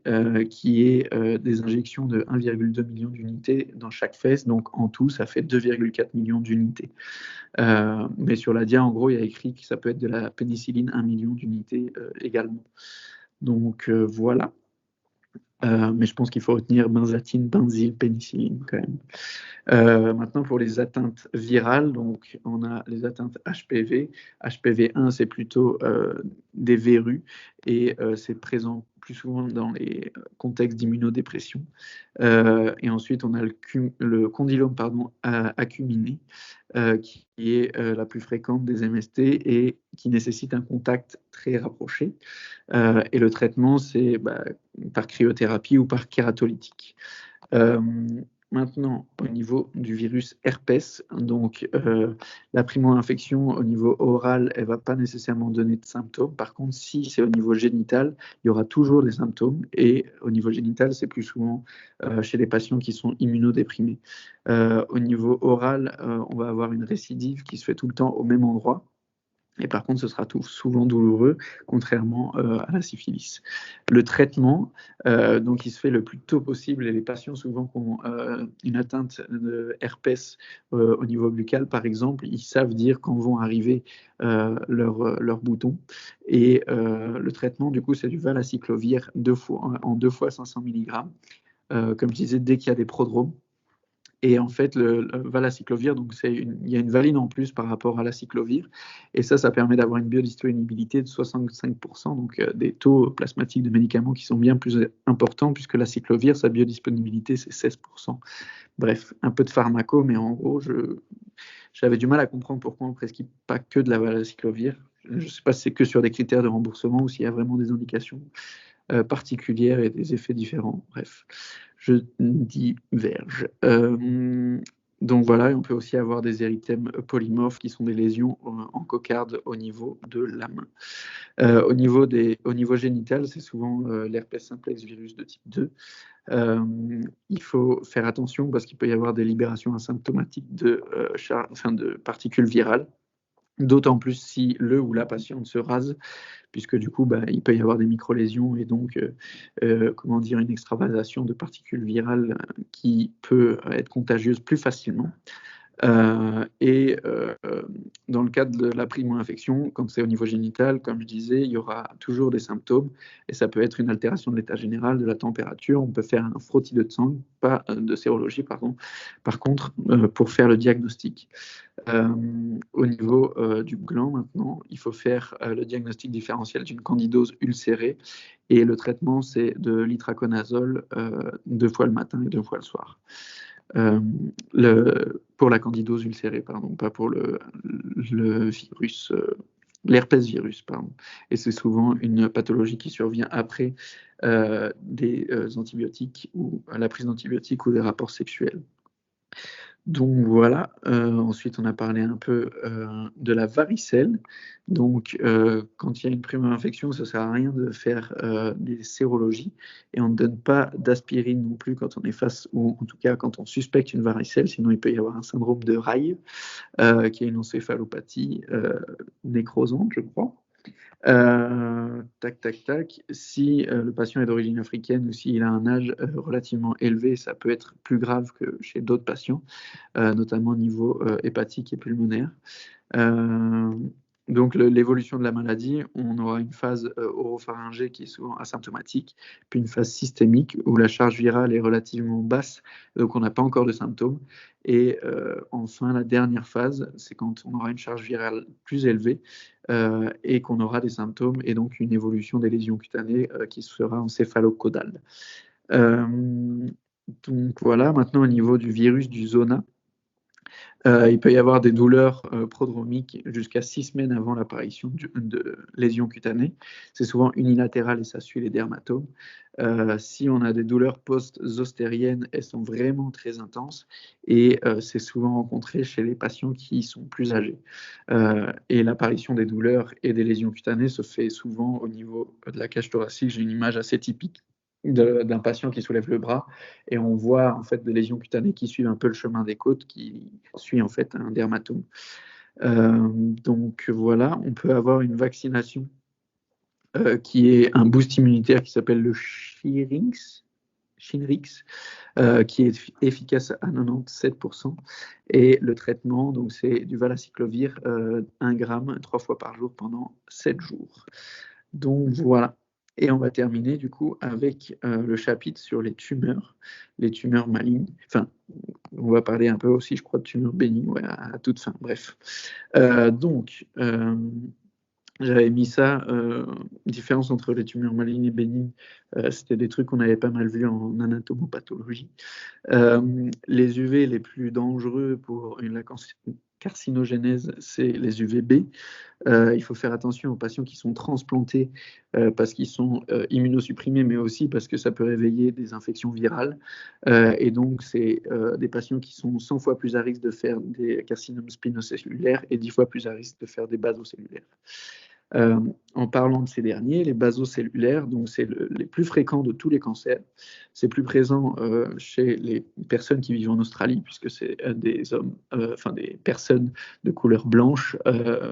qui est des injections de 1,2 million d'unités dans chaque fesse. Donc en tout, ça fait 2,4 millions d'unités. Mais sur la dia, en gros, il y a écrit que ça peut être de la pénicilline 1 million d'unités également. Donc voilà. Mais je pense qu'il faut retenir benzatine, benzylpénicilline quand même. Maintenant, pour les atteintes virales, donc on a les atteintes HPV. HPV1, c'est plutôt des verrues et c'est présent plus souvent dans les contextes d'immunodépression. Et ensuite, on a le condylome acuminé, qui est la plus fréquente des MST et qui nécessite un contact très rapproché. Et le traitement, c'est par cryothérapie ou par kératolytique. Maintenant, au niveau du virus herpès, donc la primo-infection au niveau oral, elle ne va pas nécessairement donner de symptômes. Par contre, si c'est au niveau génital, il y aura toujours des symptômes. Et au niveau génital, c'est plus souvent chez les patients qui sont immunodéprimés. Au niveau oral, on va avoir une récidive qui se fait tout le temps au même endroit. Et par contre, ce sera souvent douloureux, contrairement à la syphilis. Le traitement, donc, il se fait le plus tôt possible. Et les patients, souvent, qui ont une atteinte de herpès au niveau buccal, par exemple, ils savent dire quand vont arriver leurs boutons. Et le traitement, du coup, c'est du valacyclovir en 2 fois 500 mg. Comme je disais, dès qu'il y a des prodromes. Et en fait, le valacyclovir, donc il y a une valine en plus par rapport à l'aciclovir. Et ça permet d'avoir une biodisponibilité de 65%, donc des taux plasmatiques de médicaments qui sont bien plus importants, puisque l'aciclovir, sa biodisponibilité, c'est 16%. Bref, un peu de pharmaco, mais en gros, j'avais du mal à comprendre pourquoi on ne prescrit pas que de la valacyclovir. Je ne sais pas si c'est que sur des critères de remboursement ou s'il y a vraiment des indications particulières et des effets différents. Bref, je diverge. Donc voilà, on peut aussi avoir des érythèmes polymorphes qui sont des lésions en cocarde au niveau de la main. Au niveau génital, c'est souvent l'herpès simplex virus de type 2. Il faut faire attention parce qu'il peut y avoir des libérations asymptomatiques de particules virales. D'autant plus si le ou la patiente se rase, puisque du coup, il peut y avoir des micro-lésions et donc, une extravasation de particules virales qui peut être contagieuse plus facilement. Et dans le cadre de la primo-infection, quand c'est au niveau génital, comme je disais, il y aura toujours des symptômes et ça peut être une altération de l'état général, de la température. On peut faire un frottis de sang, pas de sérologie, pardon. Par contre, pour faire le diagnostic. Au niveau du gland, maintenant, il faut faire le diagnostic différentiel d'une candidose ulcérée et le traitement, c'est de l'itraconazole 2 fois le matin et 2 fois le soir. Pour la candidose ulcérée, pardon, pas pour le virus, l'herpès virus, pardon. Et c'est souvent une pathologie qui survient après des antibiotiques ou la prise d'antibiotiques ou des rapports sexuels. Donc voilà, ensuite on a parlé un peu de la varicelle. Donc quand il y a une première infection, ça ne sert à rien de faire des sérologies et on ne donne pas d'aspirine non plus quand on est face, ou en tout cas quand on suspecte une varicelle, sinon il peut y avoir un syndrome de Rail, qui est une encéphalopathie nécrosante, je crois. Tac, tac, tac. Si le patient est d'origine africaine ou s'il a un âge relativement élevé, ça peut être plus grave que chez d'autres patients, notamment au niveau hépatique et pulmonaire. Donc l'évolution de la maladie, on aura une phase oropharyngée qui est souvent asymptomatique, puis une phase systémique où la charge virale est relativement basse, donc on n'a pas encore de symptômes. Et enfin, la dernière phase, c'est quand on aura une charge virale plus élevée et qu'on aura des symptômes et donc une évolution des lésions cutanées qui sera encéphalo-caudale. Donc voilà, maintenant au niveau du virus du zona. Il peut y avoir des douleurs prodromiques jusqu'à 6 semaines avant l'apparition de lésions cutanées. C'est souvent unilatéral et ça suit les dermatomes. Si on a des douleurs post-zostériennes, elles sont vraiment très intenses et c'est souvent rencontré chez les patients qui sont plus âgés. Et l'apparition des douleurs et des lésions cutanées se fait souvent au niveau de la cage thoracique. J'ai une image assez typique d'un patient qui soulève le bras et on voit en fait des lésions cutanées qui suivent un peu le chemin des côtes, qui suit en fait un dermatome. Donc voilà, on peut avoir une vaccination qui est un boost immunitaire qui s'appelle le Shingrix, qui est efficace à 97%. Et le traitement, donc c'est du valacyclovir, 1 gramme 3 fois par jour pendant 7 jours. Donc voilà. Et on va terminer du coup avec le chapitre sur les tumeurs malignes. Enfin, on va parler un peu aussi, je crois, de tumeurs bénignes à toute fin. Bref. Donc, j'avais mis ça, différence entre les tumeurs malignes et bénignes. C'était des trucs qu'on avait pas mal vus en anatomopathologie. Les UV les plus dangereux pour la carcinogénèse, c'est les UVB. Il faut faire attention aux patients qui sont transplantés parce qu'ils sont immunosupprimés, mais aussi parce que ça peut réveiller des infections virales. Et donc, c'est des patients qui sont 100 fois plus à risque de faire des carcinomes spinocellulaires et 10 fois plus à risque de faire des basocellulaires. En parlant de ces derniers, les basocellulaires, donc c'est les plus fréquents de tous les cancers. C'est plus présent chez les personnes qui vivent en Australie, puisque c'est des hommes, des personnes de couleur blanche,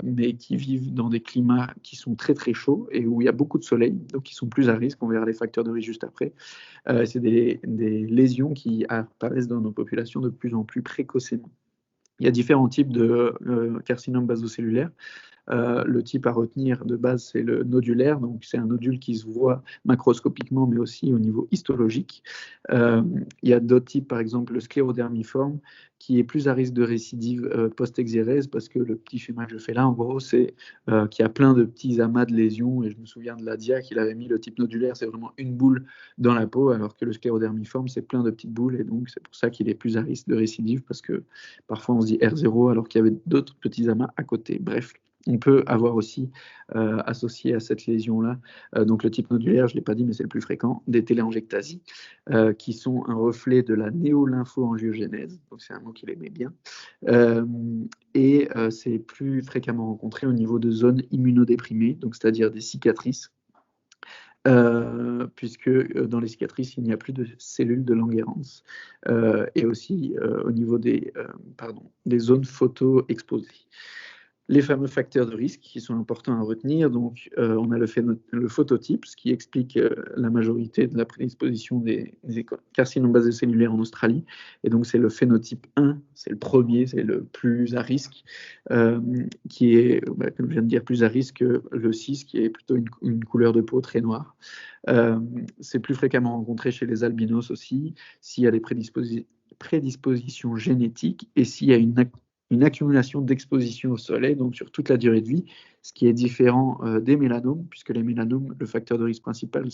mais qui vivent dans des climats qui sont très très chauds et où il y a beaucoup de soleil, donc ils sont plus à risque. On verra les facteurs de risque juste après. C'est des lésions qui apparaissent dans nos populations de plus en plus précocement. Il y a différents types de carcinomes basocellulaires. Le type à retenir de base, c'est le nodulaire. Donc, c'est un nodule qui se voit macroscopiquement, mais aussi au niveau histologique. Il y a d'autres types, par exemple le sclérodermiforme, qui est plus à risque de récidive post-exérèse, parce que le petit schéma que je fais là, en gros, c'est qu'il y a plein de petits amas de lésions. Et je me souviens de l'ADIA qu'il avait mis le type nodulaire, c'est vraiment une boule dans la peau, alors que le sclérodermiforme, c'est plein de petites boules. Et donc, c'est pour ça qu'il est plus à risque de récidive, parce que parfois on se dit R0, alors qu'il y avait d'autres petits amas à côté. Bref. On peut avoir aussi associé à cette lésion-là, donc le type nodulaire, je ne l'ai pas dit, mais c'est le plus fréquent, des téléangiectasies, qui sont un reflet de la néolymphoangiogénèse, donc c'est un mot qu'il aimait bien, et c'est plus fréquemment rencontré au niveau de zones immunodéprimées, donc c'est-à-dire des cicatrices, puisque dans les cicatrices, il n'y a plus de cellules de Langerhans, et aussi au niveau des zones photo-exposées. Les fameux facteurs de risque qui sont importants à retenir. Donc, on a le phototype, ce qui explique la majorité de la prédisposition des carcinomes basocellulaires en Australie. Et donc, c'est le phénotype 1, c'est le premier, c'est le plus à risque, qui est, comme je viens de dire, plus à risque que le 6, qui est plutôt une couleur de peau très noire. C'est plus fréquemment rencontré chez les albinos aussi, s'il y a des prédispositions génétiques et s'il y a une accumulation d'exposition au soleil, donc sur toute la durée de vie, ce qui est différent des mélanomes, puisque les mélanomes, le facteur de risque principal,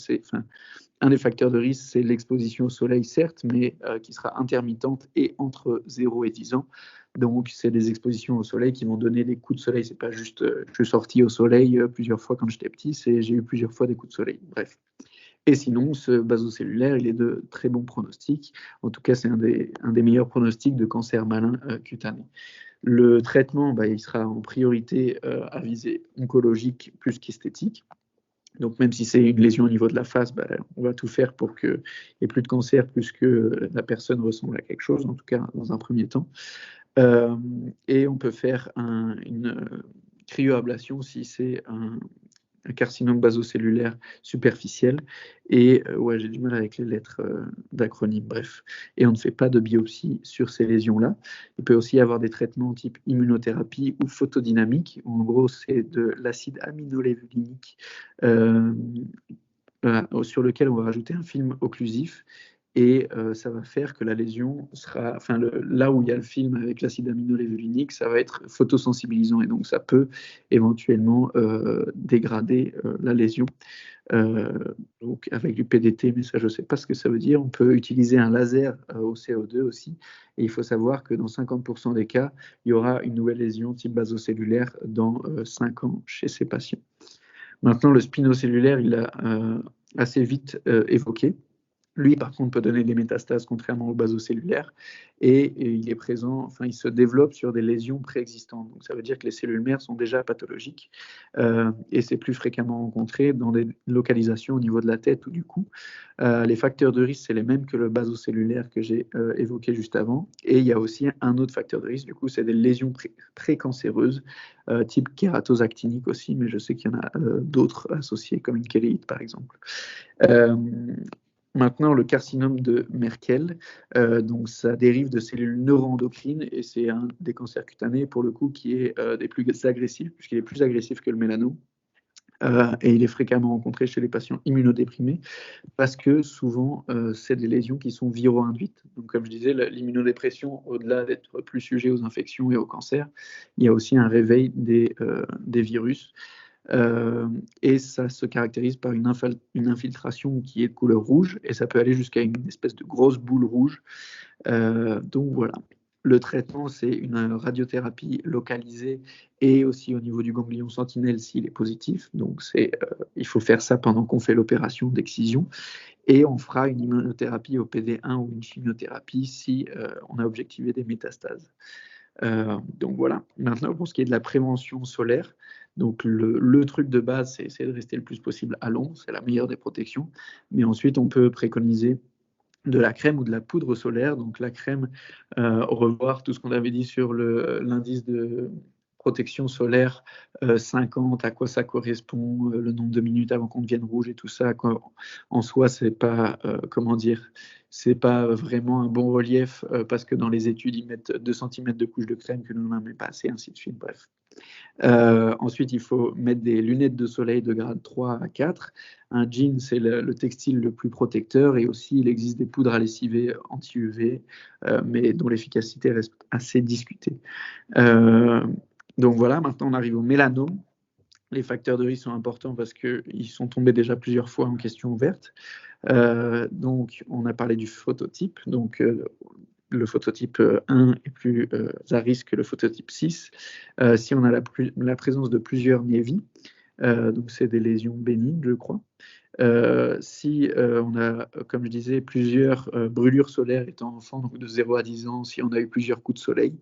un des facteurs de risque, c'est l'exposition au soleil, certes, mais qui sera intermittente et entre 0 et 10 ans. Donc, c'est des expositions au soleil qui vont donner des coups de soleil. C'est pas juste je suis sorti au soleil plusieurs fois quand j'étais petit, j'ai eu plusieurs fois des coups de soleil. Bref. Et sinon, ce basocellulaire, il est de très bons pronostics. En tout cas, c'est un des meilleurs pronostics de cancer malin cutané. Le traitement, il sera en priorité à visée oncologique plus qu'esthétique. Donc, même si c'est une lésion au niveau de la face, on va tout faire pour qu'il n'y ait plus de cancer, plus que la personne ressemble à quelque chose, en tout cas dans un premier temps. Et on peut faire une cryoablation si c'est un carcinome basocellulaire superficiel. Et ouais, j'ai du mal avec les lettres d'acronyme, bref. Et on ne fait pas de biopsie sur ces lésions-là. Il peut aussi y avoir des traitements type immunothérapie ou photodynamique. En gros, c'est de l'acide aminolévulinique sur lequel on va rajouter un film occlusif. Et ça va faire que la lésion sera, enfin là où il y a le film avec l'acide aminolévulinique, ça va être photosensibilisant et donc ça peut éventuellement dégrader la lésion. Donc avec du PDT, mais ça je ne sais pas ce que ça veut dire. On peut utiliser un laser au CO2 aussi. Et il faut savoir que dans 50% des cas, il y aura une nouvelle lésion type basocellulaire dans 5 ans chez ces patients. Maintenant, le spinocellulaire, il a assez vite évoqué. Lui, par contre, peut donner des métastases contrairement au basocellulaire et il est présent, enfin, il se développe sur des lésions préexistantes. Donc, ça veut dire que les cellules mères sont déjà pathologiques et c'est plus fréquemment rencontré dans des localisations au niveau de la tête ou du cou. Les facteurs de risque, c'est les mêmes que le basocellulaire que j'ai évoqué juste avant. Et il y a aussi un autre facteur de risque, du coup, c'est des lésions précancéreuses, type kératose actinique aussi, mais je sais qu'il y en a d'autres associés, comme une kéléite par exemple. Maintenant, le carcinome de Merkel, donc ça dérive de cellules neuroendocrines et c'est un des cancers cutanés pour le coup qui est des plus agressifs puisqu'il est plus agressif que le mélanome. Et il est fréquemment rencontré chez les patients immunodéprimés parce que souvent, c'est des lésions qui sont viro-induites. Donc, comme je disais, l'immunodépression, au-delà d'être plus sujet aux infections et aux cancers, il y a aussi un réveil des virus. Et ça se caractérise par une infiltration qui est de couleur rouge et ça peut aller jusqu'à une espèce de grosse boule rouge. Donc voilà. Le traitement, c'est une radiothérapie localisée et aussi au niveau du ganglion sentinelle s'il est positif. Donc il faut faire ça pendant qu'on fait l'opération d'excision. Et on fera une immunothérapie au PD1 ou une chimiothérapie si on a objectivé des métastases. Donc voilà. Maintenant, pour ce qui est de la prévention solaire, donc le truc de base, c'est essayer de rester le plus possible à l'ombre, c'est la meilleure des protections. Mais ensuite, on peut préconiser de la crème ou de la poudre solaire. Donc la crème, revoir tout ce qu'on avait dit sur l'indice de protection solaire 50, à quoi ça correspond, le nombre de minutes avant qu'on devienne rouge et tout ça. En soi, c'est pas, comment dire, c'est pas vraiment un bon relief parce que dans les études, ils mettent 2 cm de couche de crème que nous n'en met pas assez, ainsi de suite. Bref. Ensuite, il faut mettre des lunettes de soleil de grade 3 à 4. Un jean, c'est le textile le plus protecteur. Et aussi, il existe des poudres à lessiver anti-UV, mais dont l'efficacité reste assez discutée. Donc voilà, maintenant on arrive au mélanome. Les facteurs de risque sont importants parce qu'ils sont tombés déjà plusieurs fois en question ouverte. Donc, on a parlé du phototype. Donc, le phototype 1 est plus à risque que le phototype 6. Si on a la présence de plusieurs névis, donc c'est des lésions bénignes, je crois. Si on a, comme je disais, plusieurs brûlures solaires étant enfant, donc de 0 à 10 ans, si on a eu plusieurs coups de soleil,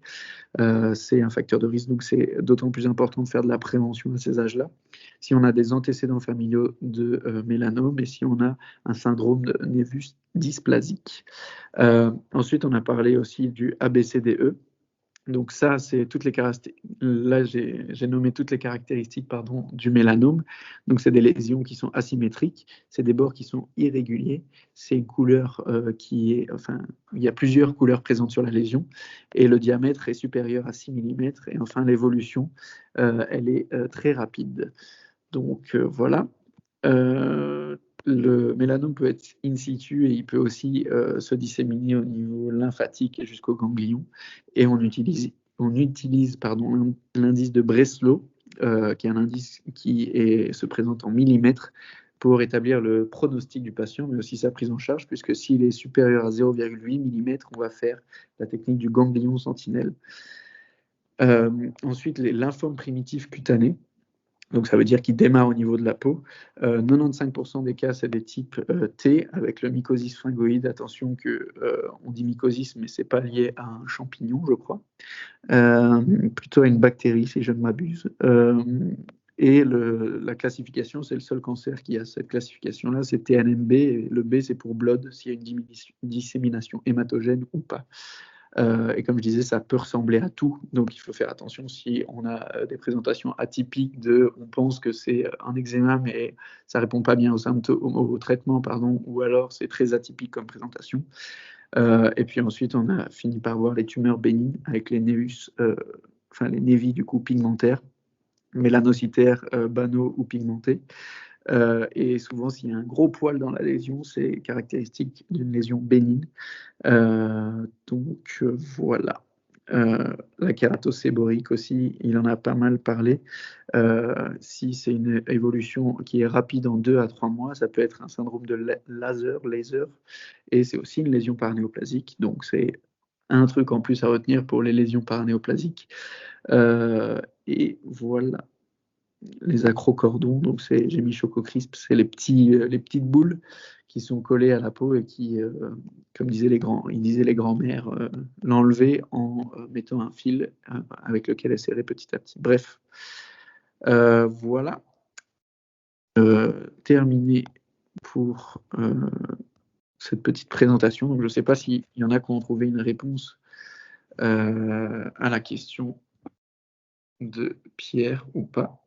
c'est un facteur de risque. Donc c'est d'autant plus important de faire de la prévention à ces âges-là. Si on a des antécédents familiaux de mélanome et si on a un syndrome de névus dysplasique. Ensuite, on a parlé aussi du ABCDE. Donc ça, c'est toutes les caractéristiques. Là, j'ai nommé toutes les caractéristiques, pardon, du mélanome. Donc c'est des lésions qui sont asymétriques, c'est des bords qui sont irréguliers, c'est une couleur qui est, enfin, il y a plusieurs couleurs présentes sur la lésion, et le diamètre est supérieur à 6 mm. Et enfin, l'évolution, elle est très rapide. Donc voilà. Le mélanome peut être in situ et il peut aussi se disséminer au niveau lymphatique et jusqu'au ganglion. Et on utilise l'indice de Breslow, qui est un indice qui se présente en millimètres pour établir le pronostic du patient, mais aussi sa prise en charge, puisque s'il est supérieur à 0,8 mm, on va faire la technique du ganglion sentinelle. Ensuite, les lymphomes primitifs cutanés. Donc ça veut dire qu'il démarre au niveau de la peau. 95% des cas, c'est des types T avec le mycosis phagoïde. Attention que on dit mycosis, mais c'est pas lié à un champignon, je crois. Plutôt à une bactérie, si je ne m'abuse. Et la classification, c'est le seul cancer qui a cette classification-là, c'est TNMB. Et le B, c'est pour blood, s'il y a une dissémination hématogène ou pas. Et comme je disais, ça peut ressembler à tout, donc il faut faire attention si on a des présentations atypiques on pense que c'est un eczéma, mais ça répond pas bien aux symptômes, au traitement, pardon, ou alors c'est très atypique comme présentation. Et puis ensuite, on a fini par voir les tumeurs bénignes avec les névus, les névis du coup pigmentaires, mélanocytaires, banaux ou pigmentés. Et souvent, s'il y a un gros poil dans la lésion, c'est caractéristique d'une lésion bénigne. Donc voilà. La kératoséborique aussi, il en a pas mal parlé. Si c'est une évolution qui est rapide en 2 à 3 mois, ça peut être un syndrome de laser, et c'est aussi une lésion paranéoplasique. Donc c'est un truc en plus à retenir pour les lésions paranéoplasiques. Et voilà. Les acrocordons, donc j'ai mis Choco Crisp, c'est les petites boules qui sont collées à la peau et qui, comme disaient les grands-mères, l'enlever en mettant un fil avec lequel elle serrait petit à petit. Bref, voilà. Terminé pour cette petite présentation. Donc je ne sais pas s'il y en a qui ont trouvé une réponse à la question de Pierre ou pas.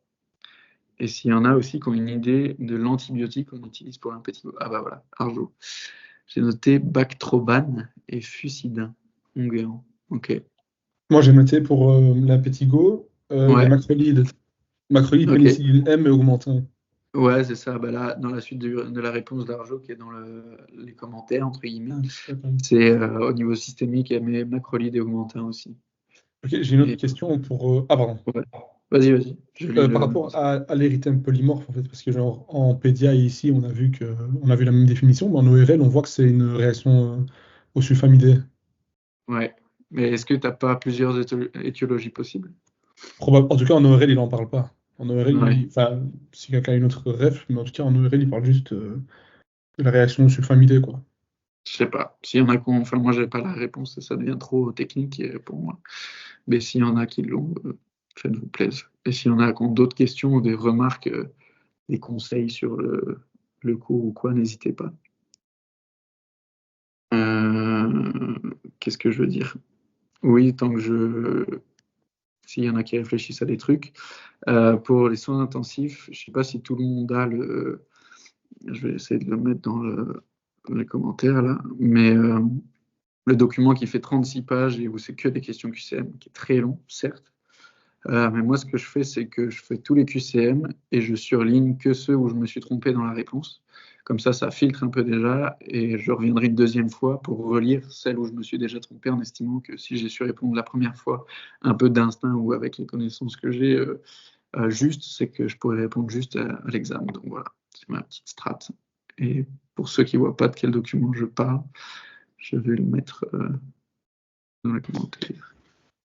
Et s'il y en a aussi qui ont une idée de l'antibiotique qu'on utilise pour l'impétigo. Ah bah voilà, Arjo. J'ai noté Bactroban et Fucidin, onguent. Ok. Moi, j'ai noté pour l'impétigo, les macrolides. Macrolides, Ok. pénicilline M et augmentin. Ouais, c'est ça. Bah là, dans la suite de la réponse d'Arjo qui est dans les commentaires, entre guillemets, c'est au niveau systémique, il y a macrolides et augmentin aussi. Ok, j'ai une autre question pour... Ah, pardon. Ouais. Vas-y. Par rapport à l'érythème polymorphe, en fait, parce que genre en pédia ici, on a vu la même définition, mais en ORL, on voit que c'est une réaction au sulfamidé. Ouais. Mais est-ce que tu n'as pas plusieurs étiologies possibles? En tout cas, en ORL, il n'en parle pas. En ORL, Ouais. si quelqu'un a une autre ref, mais en tout cas, en ORL, il parle juste de la réaction au sulfamidé, quoi. Je sais pas. S'il y en a qui ont... Enfin, moi, j'ai pas la réponse, ça devient trop technique pour moi. Mais s'il y en a qui l'ont, faites-vous plaisir. Et s'il y en a qui ont d'autres questions ou des remarques, des conseils sur le cours ou quoi, n'hésitez pas. Qu'est-ce que je veux dire? Oui, s'il y en a qui réfléchissent à des trucs. Pour les soins intensifs, je sais pas si tout le monde a je vais essayer de le mettre dans les commentaires là, mais le document qui fait 36 pages et où c'est que des questions QCM, qui est très long, certes. Mais moi, ce que je fais, c'est que je fais tous les QCM et je surligne que ceux où je me suis trompé dans la réponse. Comme ça filtre un peu déjà et je reviendrai une deuxième fois pour relire celle où je me suis déjà trompé en estimant que si j'ai su répondre la première fois un peu d'instinct ou avec les connaissances que j'ai juste, c'est que je pourrais répondre juste à l'examen. Donc voilà, c'est ma petite strat. Et pour ceux qui ne voient pas de quel document je parle, je vais le mettre dans les commentaires.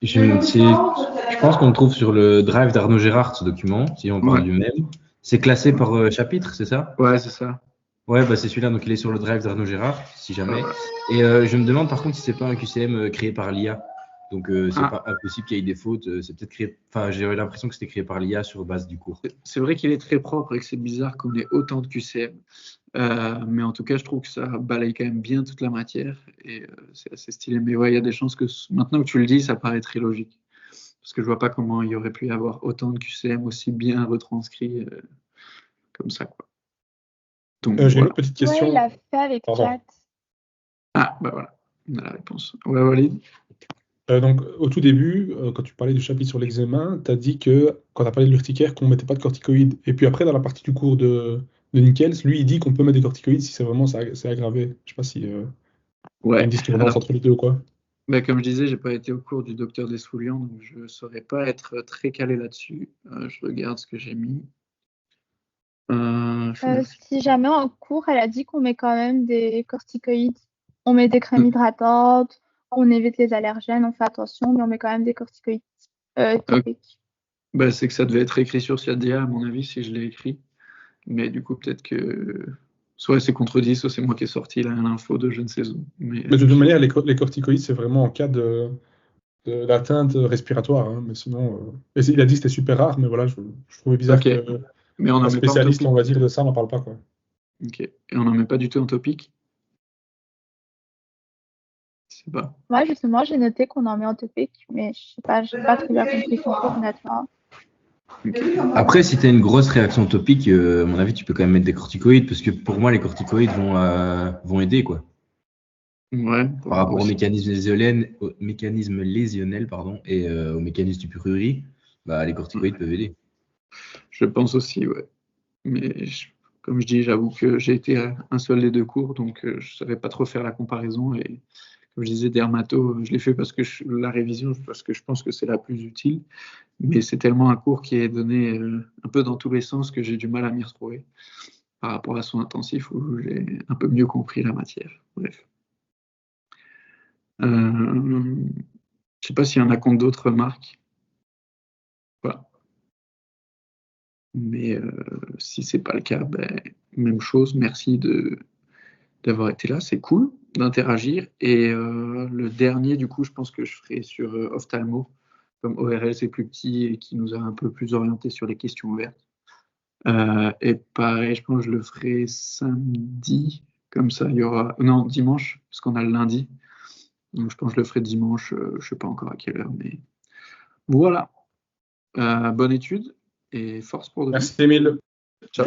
Je pense qu'on le trouve sur le drive d'Arnaud Gérard, ce document, si on parle du même. C'est classé par chapitre, c'est ça? Ouais, c'est ça. Ouais, bah c'est celui-là, donc il est sur le drive d'Arnaud Gérard, si jamais. Et je me demande par contre si c'est pas un QCM créé par l'IA. Donc c'est pas impossible qu'il y ait des fautes. C'est peut-être créé. Enfin, j'ai l'impression que c'était créé par l'IA sur base du cours. C'est vrai qu'il est très propre et que c'est bizarre qu'on ait autant de QCM. Mais en tout cas, je trouve que ça balaye quand même bien toute la matière et c'est assez stylé. Mais ouais, il y a des chances que maintenant que tu le dis, ça paraît très logique. Parce que je vois pas comment il y aurait pu y avoir autant de QCM aussi bien retranscrits comme ça, quoi. Donc, J'ai une autre petite question. Ouais, il a fait avec chat. Ah, bah voilà, on a la réponse. Ouais, Walid. Donc, au tout début, quand tu parlais du chapitre sur l'eczéma, tu as dit que, quand tu as parlé de l'urticaire, qu'on ne mettait pas de corticoïdes. Et puis après, dans la partie du cours de Nickels, lui, il dit qu'on peut mettre des corticoïdes si c'est vraiment c'est aggravé. Je ne sais pas si il y a une discordance entre les deux ou quoi. Bah, comme je disais, j'ai pas été au cours du docteur Desfoulian, donc je ne saurais pas être très calé là-dessus. Je regarde ce que j'ai mis. Si jamais en cours, elle a dit qu'on met quand même des corticoïdes. On met des crèmes hydratantes, on évite les allergènes, on fait attention, mais on met quand même des corticoïdes typiques. Bah, c'est que ça devait être écrit sur Ciadia, à mon avis, si je l'ai écrit. Mais du coup, peut-être que soit c'est contredit, soit c'est moi qui ai sorti l'info de je ne sais où. Mais de toute manière, les corticoïdes, c'est vraiment en cas d'atteinte respiratoire, hein, mais sinon, il a dit que c'était super rare, mais voilà, je trouvais bizarre Ok, que mais on un n'en met pas en spécialiste, topic. on va dire, de ça n'en parle pas, quoi. Ok, et on n'en met pas du tout en topic. Je sais pas. Moi, justement, j'ai noté qu'on en met en topic, mais je sais pas, j'ai pas très bien compris son cours, honnêtement. Après, si tu as une grosse réaction topique, à mon avis, tu peux quand même mettre des corticoïdes parce que pour moi, les corticoïdes vont aider, quoi. Ouais, Par rapport au aussi. mécanisme lésionnel, pardon, et au mécanisme du prurit, bah, les corticoïdes peuvent aider. Je pense aussi, ouais. Mais comme je dis, j'avoue que j'ai été à un seul des deux cours, donc je ne savais pas trop faire la comparaison. Et comme je disais, dermato, je l'ai fait parce que la révision, parce que je pense que c'est la plus utile. Mais c'est tellement un cours qui est donné un peu dans tous les sens que j'ai du mal à m'y retrouver par rapport à son intensif où j'ai un peu mieux compris la matière. Bref. Je ne sais pas s'il y en a contre d'autres remarques. Voilà. Mais si c'est pas le cas, ben, même chose. Merci d'avoir été là. C'est cool d'interagir. Et le dernier, du coup, je pense que je ferai sur Ophtalmo, comme ORL c'est plus petit et qui nous a un peu plus orienté sur les questions ouvertes. Et pareil, je pense que je le ferai samedi. Comme ça, il y aura. Non, dimanche, parce qu'on a le lundi. Donc je pense que je le ferai dimanche. Je ne sais pas encore à quelle heure, mais voilà. Bonne étude et force pour demain. Merci, Émile. Ciao.